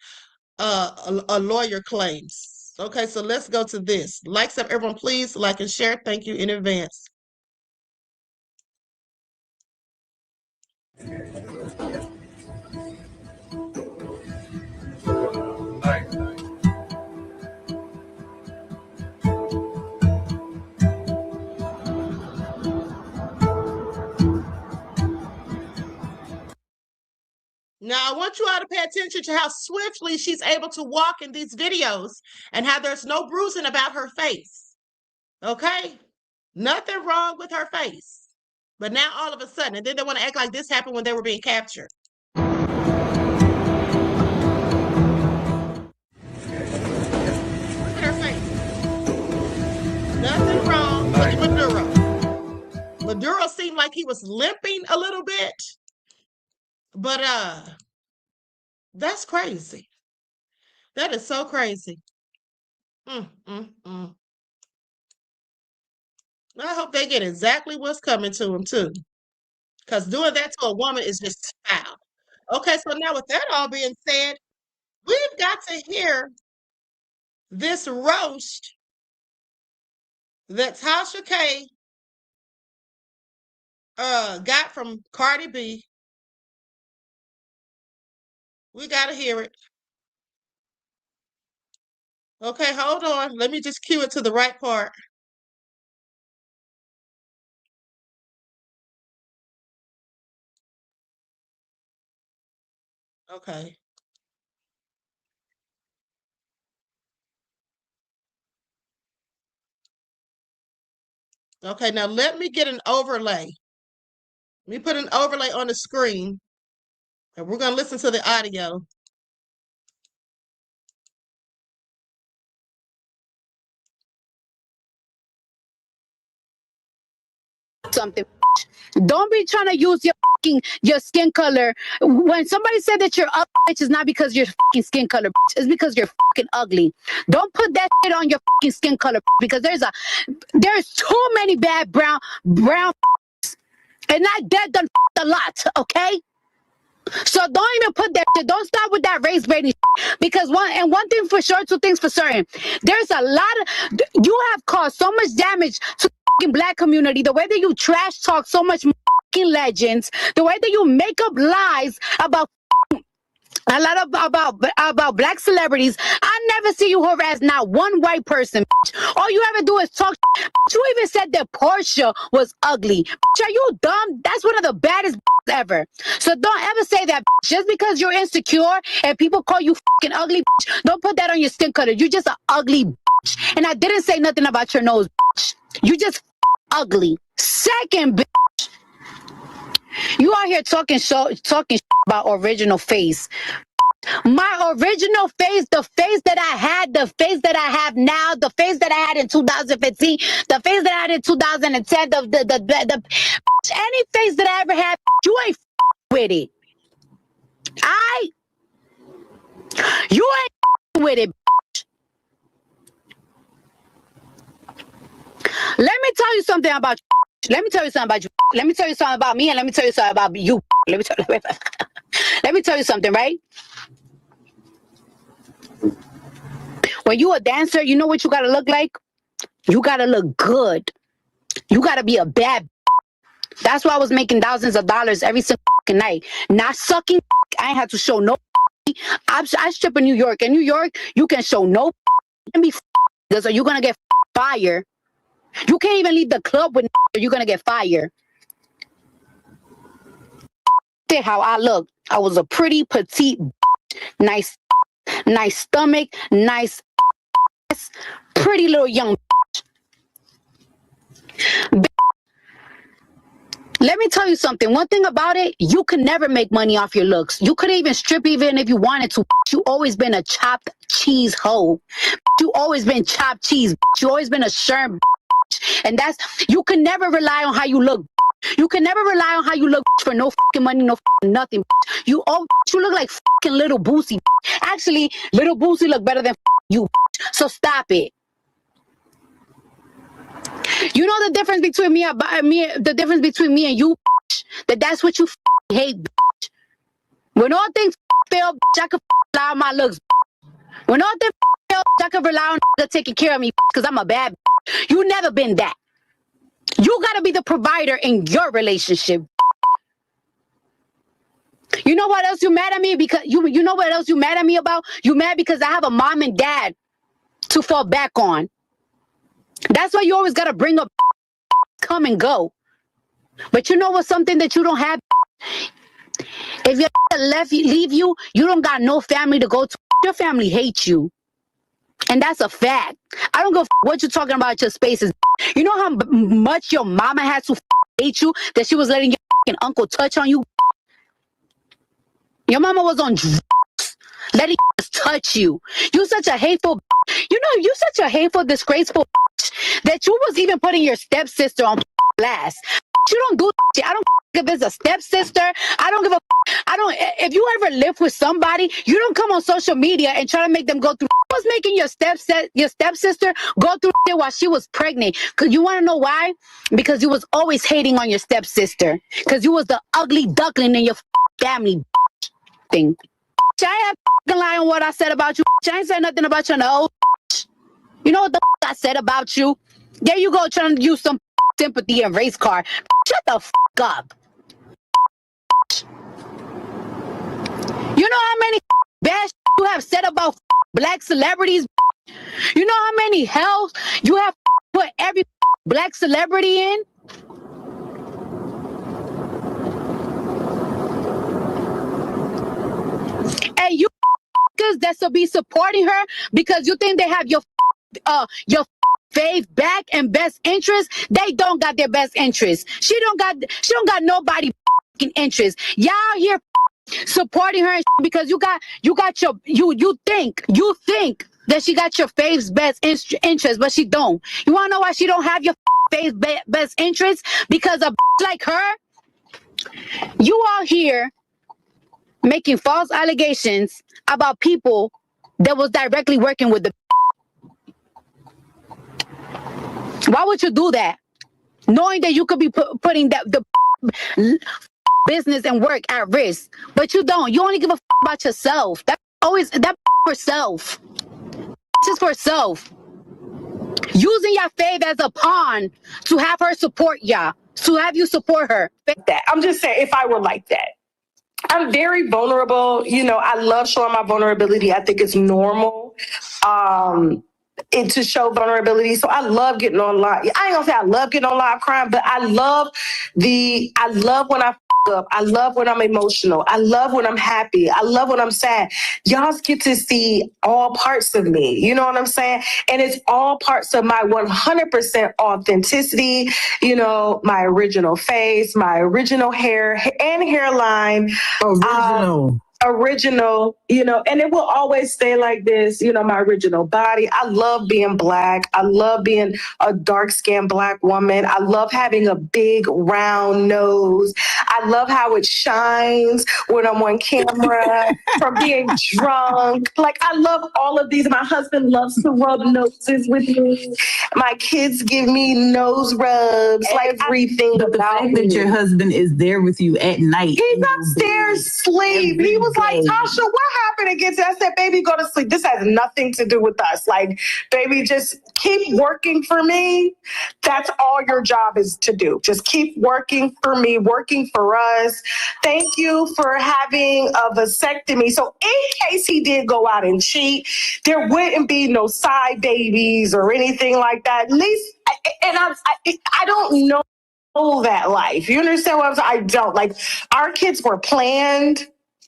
a lawyer claims. Okay, so let's go to this. Likes up, everyone, please like and share. Thank you in advance. Now, I want you all to pay attention to how swiftly she's able to walk in these videos and how there's no bruising about her face. Okay? Nothing wrong with her face. But now all of a sudden, and then they want to act like this happened when they were being captured. Look at her face. Nothing wrong with Maduro. Maduro seemed like he was limping a little bit. But that's crazy. That is so crazy. I hope they get exactly what's coming to them too. Because doing that to a woman is just foul. Okay, so now with that all being said, we've got to hear this roast that Tasha K got from Cardi B. We got to hear it. Okay, hold on. Let me just cue it to the right part. Okay. Okay, now let me get an overlay. Let me put an overlay on the screen, and we're going to listen to the audio. Something. Don't be trying to use your skin color. When somebody said that you're ugly, it's not because your skin color. It's because you're ugly. Don't put that shit on your skin color because there's too many bad brown, and that done a lot. Okay. So don't even put that. Don't start with that race baiting because one thing for sure, two things for certain. There's a lot of you have caused so much damage to the black community. The way that you trash talk so much legends, the way that you make up lies about a lot about black celebrities. I never see you harass not one white person. All you ever do is talk. You even said that Portia was ugly. Are you dumb? That's one of the baddest ever. So don't ever say that. Just because you're insecure and people call you fucking ugly, don't put that on your skin color. You're just an ugly. And I didn't say nothing about your nose. You just ugly. Second, you out here talking about original face. My original face, the face that I had, the face that I have now, the face that I had in 2015, the face that I had in 2010, the any face that I ever had, you ain't with it. You ain't with it. Let me tell you something about you. Let me tell you something about you. Let me tell you something about me, and let me tell you something about you. Let me tell you something, right? When you a dancer, you know what you gotta look like? You gotta look good. You gotta be a bad. That's why I was making thousands of dollars every single night. Not sucking. I ain't had to show no. I strip in New York. In New York, you can show no. And be because you're gonna get fired. You can't even leave the club with. You're gonna get fired. How I look. I was a pretty petite, nice stomach, nice, pretty little young. Let me tell you something. One thing about it, you can never make money off your looks. You couldn't even strip even if you wanted to. You always been a chopped cheese hoe. You always been chopped cheese. You always been a sherm. And you can never rely on how you look. You can never rely on how you look for no fucking money, no fucking nothing. You look like fucking Little Boosie. Actually, Little Boosie look better than you. So stop it. You know the difference between me and you, that's what you hate. When all things fail, I can rely on my looks. When all things fail, I can rely on taking care of me because I'm a bad. You never been that. You gotta be the provider in your relationship. You know what else you mad at me because you know what else you mad at me about? You mad because I have a mom and dad to fall back on. That's why you always gotta bring up come and go. But you know what's something that you don't have? If your leave you, you don't got no family to go to. Your family hates you. And that's a fact. I don't give what you're talking about your spaces. You know how much your mama had to hate you that she was letting your uncle touch on you? Your mama was on drugs, letting touch you. You such a hateful, you such a hateful, disgraceful that you was even putting your stepsister on blast. You don't do shit. I don't if it's a stepsister. I don't give a. If you ever live with somebody, you don't come on social media and try to make them go through. I was making your stepsister go through it while she was pregnant. Cause you want to know why? Because you was always hating on your stepsister. Cause you was the ugly duckling in your family thing. I ain't lie on what I said about you. I ain't said nothing about you. No. You know what the I said about you? There you go, trying to use some sympathy and race card. Shut the up. You know how many bad you have said about black celebrities? You know how many hells you have put every black celebrity in? that's to be supporting her because you think they have your fave back and best interest. They don't got their best interest. She don't got nobody interest. Y'all here supporting her and because you think that she got your fave's best interest, but she don't. You want to know why she don't have your fave's best interest? Because a like her, you all here making false allegations about people that was directly working with the. Why would you do that? Knowing that you could be putting the business and work at risk, but you don't. You only give a about yourself. That for self. Just for self. Using your fave as a pawn to have her support y'all, to have you support her. That I'm just saying, if I were like that, I'm very vulnerable. You know, I love showing my vulnerability. I think it's normal. To show vulnerability. So I love getting on live. I ain't gonna say I love getting on live crime, but I love when I up. I love when I'm emotional. I love when I'm happy. I love when I'm sad. Y'all get to see all parts of me. You know what I'm saying? And it's all parts of my 100% authenticity, you know, my original face, my original hair and hairline. Original, you know, and it will always stay like this, you know, my original body. I love being Black. I love being a dark-skinned Black woman. I love having a big round nose. I love how it shines when I'm on camera from being drunk. Like, I love all of these. My husband loves to rub noses with me. My kids give me nose rubs, like everything But the fact that your husband is there with you at night. He's upstairs asleep. He was like, Tasha, what happened against it? I said, baby, go to sleep. This has nothing to do with us. Like, baby, just keep working for me. That's all your job is to do. Just keep working for me, working for us. Thank you for having a vasectomy. So in case he did go out and cheat, there wouldn't be no side babies or anything like that. At least, I don't know that life. You understand what I'm saying? I don't. Like, our kids were planned.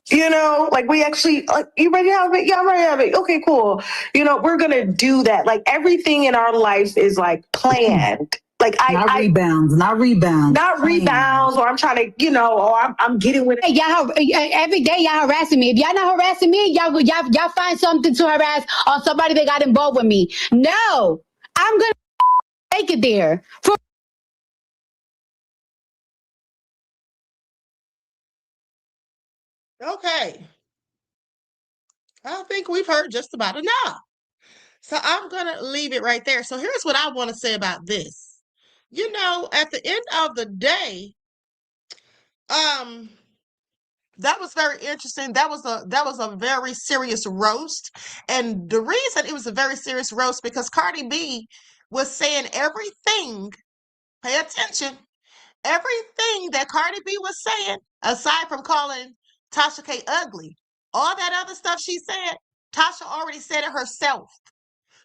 You know, like we actually, you ready to have it? Yeah, I'm ready to have it. Okay, cool. You know, we're going to do that. Like, everything in our life is like planned. Like not rebounds, or I'm trying to, you know, or I'm getting with it. Hey, y'all, every day y'all harassing me. If y'all not harassing me, y'all find something to harass on somebody that got involved with me. No, I'm going to take it there. Okay. I think we've heard just about enough. So I'm going to leave it right there. So here's what I want to say about this. You know, at the end of the day, that was very interesting. That was a very serious roast. And the reason it was a very serious roast because Cardi B was saying everything, pay attention, everything that Cardi B was saying, aside from calling Tasha K ugly, all that other stuff she said, Tasha already said it herself.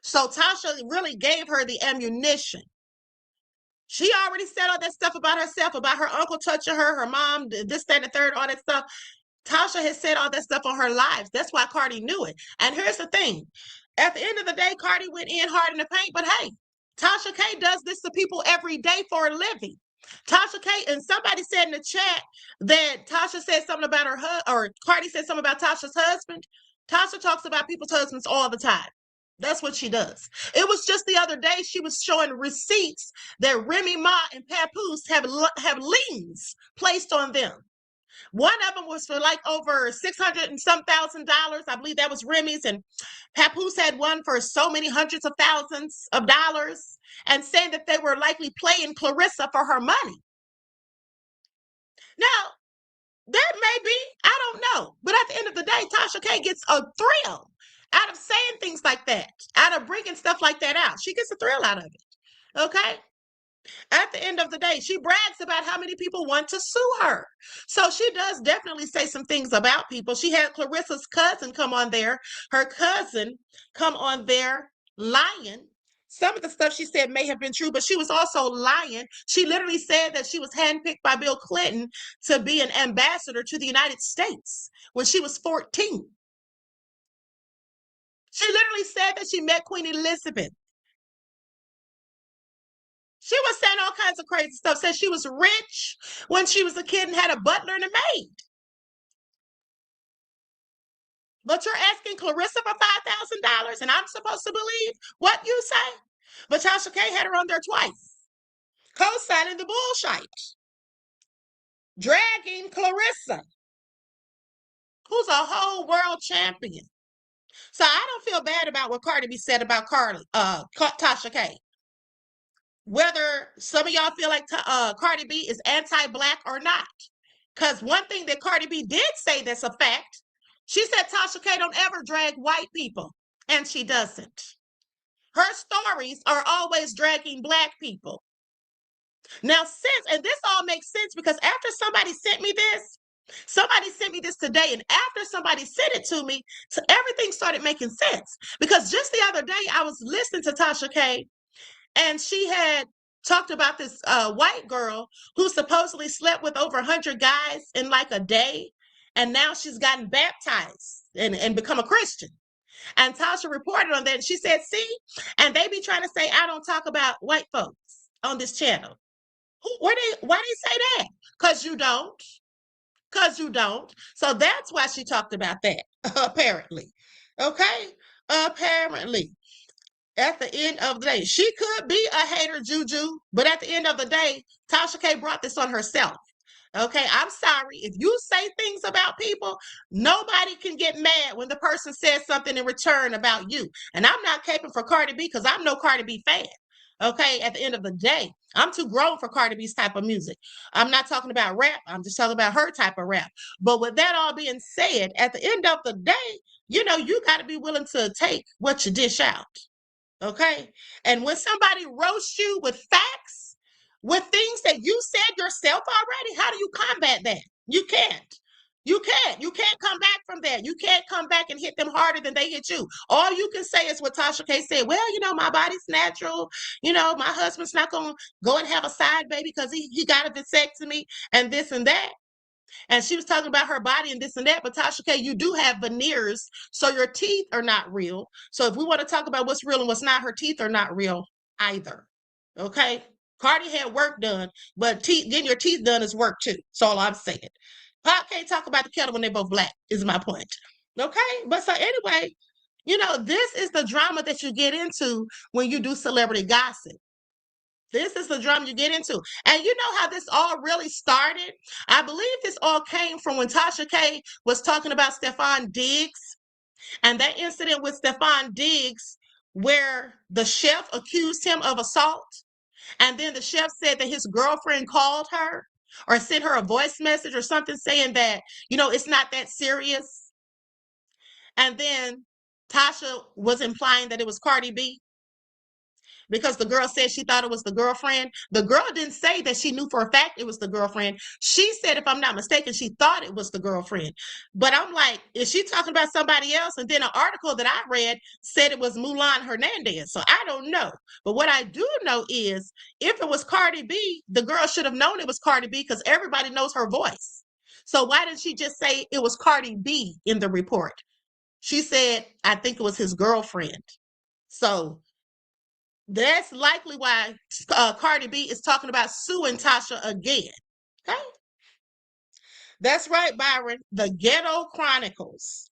So Tasha really gave her the ammunition. She already said all that stuff about herself, about her uncle touching her, her mom, this, that, and the third, all that stuff. Tasha has said all that stuff on her lives. That's why Cardi knew it. And here's the thing. At the end of the day, Cardi went in hard in the paint, but hey, Tasha K does this to people every day for a living. Tasha K, and somebody said in the chat that Tasha said something about her or Cardi said something about Tasha's husband. Tasha talks about people's husbands all the time. That's what she does. It was just the other day she was showing receipts that Remy Ma and Papoose have liens placed on them. One of them was for like over $600 and some thousand. I believe that was Remy's, and Papoose had one for so many hundreds of thousands of dollars, and saying that they were likely playing Clarissa for her money. Now, that may be, I don't know, but at the end of the day, Tasha K gets a thrill out of saying things like that, out of bringing stuff like that out. She gets a thrill out of it, okay? At the end of the day, she brags about how many people want to sue her. So she does definitely say some things about people. She had Clarissa's cousin come on there, her cousin come on there lying. Some of the stuff she said may have been true, but she was also lying. She literally said that she was handpicked by Bill Clinton to be an ambassador to the United States when she was 14. She literally said that she met Queen Elizabeth. She was saying all kinds of crazy stuff. Said she was rich when she was a kid and had a butler and a maid. But you're asking Clarissa for $5,000 and I'm supposed to believe what you say? But Tasha K had her on there twice, co-signing the bullshit, dragging Clarissa, who's a whole world champion. So I don't feel bad about what Cardi B said about Tasha K. Whether some of y'all feel like Cardi B is anti-Black or not. Because one thing that Cardi B did say that's a fact, she said Tasha K don't ever drag white people, and she doesn't. Her stories are always dragging Black people. Now, and this all makes sense because after somebody sent me this today, and after somebody sent it to me, so everything started making sense. Because just the other day, I was listening to Tasha K, and she had talked about this white girl who supposedly slept with over 100 guys in like a day, and now she's gotten baptized and become a Christian. And Tasha reported on that, and she said, see, and they be trying to say I don't talk about white folks on this channel. Why do you say that? Because you don't. Because you don't. So that's why she talked about that, apparently. Okay? Apparently. At the end of the day, she could be a hater, Juju, but at the end of the day, Tasha K brought this on herself. Okay, I'm sorry. If you say things about people, nobody can get mad when the person says something in return about you. And I'm not caping for Cardi B because I'm no Cardi B fan. Okay, at the end of the day, I'm too grown for Cardi B's type of music. I'm not talking about rap. I'm just talking about her type of rap. But with that all being said, at the end of the day, you got to be willing to take what you dish out. Okay. And when somebody roasts you with facts, with things that you said yourself already, how do you combat that? You can't. You can't come back from that. You can't come back and hit them harder than they hit you. All you can say is what Tasha K said. Well, my body's natural. My husband's not going to go and have a side baby because he got a vasectomy and this and that. And she was talking about her body and this and that, but Tasha K, you do have veneers, so your teeth are not real. So if we want to talk about what's real and what's not, her teeth are not real either. Okay? Cardi had work done, but getting your teeth done is work too. That's all I'm saying. Pop can't talk about the kettle when they're both Black, is my point. Okay? But so anyway, this is the drama that you get into when you do celebrity gossip. This is the drama you get into. And you know how this all really started? I believe this all came from when Tasha K was talking about Stefan Diggs and that incident with Stefan Diggs where the chef accused him of assault. And then the chef said that his girlfriend called her or sent her a voice message or something saying that, it's not that serious. And then Tasha was implying that it was Cardi B. Because the girl said she thought it was the girlfriend. The girl didn't say that she knew for a fact it was the girlfriend. She said, if I'm not mistaken, she thought it was the girlfriend. But I'm like, is she talking about somebody else? And then an article that I read said it was Mulan Hernandez. So I don't know. But what I do know is if it was Cardi B, the girl should have known it was Cardi B because everybody knows her voice. So why didn't she just say it was Cardi B in the report? She said, I think it was his girlfriend. So that's likely why Cardi B is talking about suing Tasha again. Okay? That's right, Byron. The Ghetto Chronicles.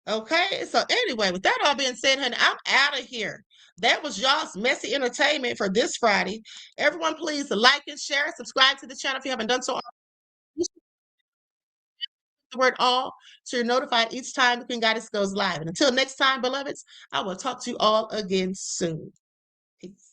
Okay? So anyway, with that all being said, honey, I'm out of here. That was y'all's messy entertainment for this Friday. Everyone, please like and share. Subscribe to the channel if you haven't done so. The word all so you're notified each time the Queen Goddess goes live. And until next time, beloveds, I will talk to you all again soon. Peace.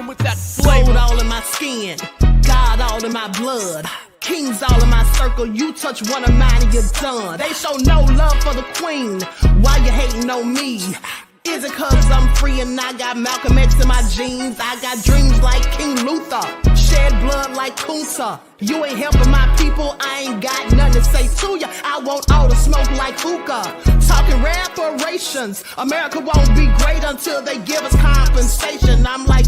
With that soul all in my skin, God all in my blood, kings all in my circle. You touch one of mine and you're done. They show no love for the queen. Why you hating on me? Is it cause I'm free and I got Malcolm X in my jeans? I got dreams like King Luther, shed blood like Kunsa. You ain't helping my people, I ain't got nothing to say to ya. I want all the smoke like hookah. Talking reparations, America won't be great until they give us compensation. I'm like,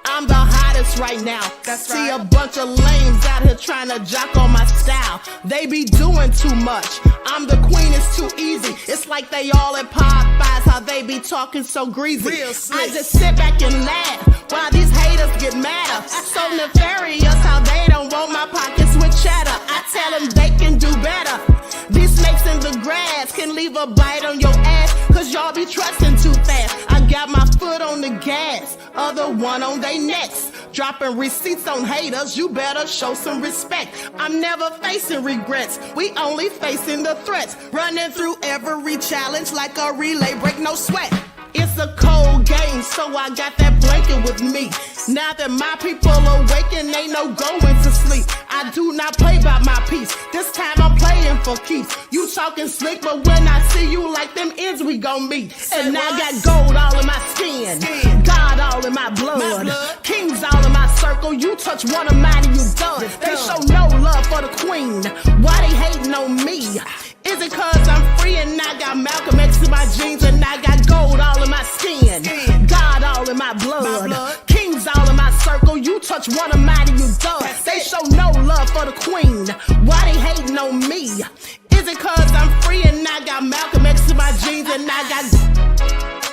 I'm the hottest right now. See a bunch of lames out here trying to jock on my style. They be doing too much. I'm the queen, it's too easy. It's like they all at Popeyes, how they be talking so greasy. I just sit back and laugh while these haters get madder. So nefarious how they don't want my pockets with cheddar. I tell them they can do better. These snakes in the grass can leave a bite on your ass, cause y'all be trusting too fast. I got my foot on the gas, other one on they necks. Dropping receipts on haters, you better show some respect. I'm never facing regrets, we only facing the threats. Running through every challenge like a relay, break no sweat. It's a cold game, so I got that blanket with me. Now that my people awaken, ain't no going to sleep. I do not play by my piece. This time I'm playing for keeps. You talking slick, but when I see you like them ends, we gon' meet. And I got gold all in my skin, God all in my blood, kings all in my circle. You touch one of mine and you done. They show no love for the queen. Why they hating on me? Is it cause I'm free and I got Malcolm X in my jeans and I got gold all in my skin, God all in my blood, kings all in my circle. You touch one of mine and you done. They show no love for the queen. Why they hating on me? Is it cause I'm free and I got Malcolm X in my jeans and I got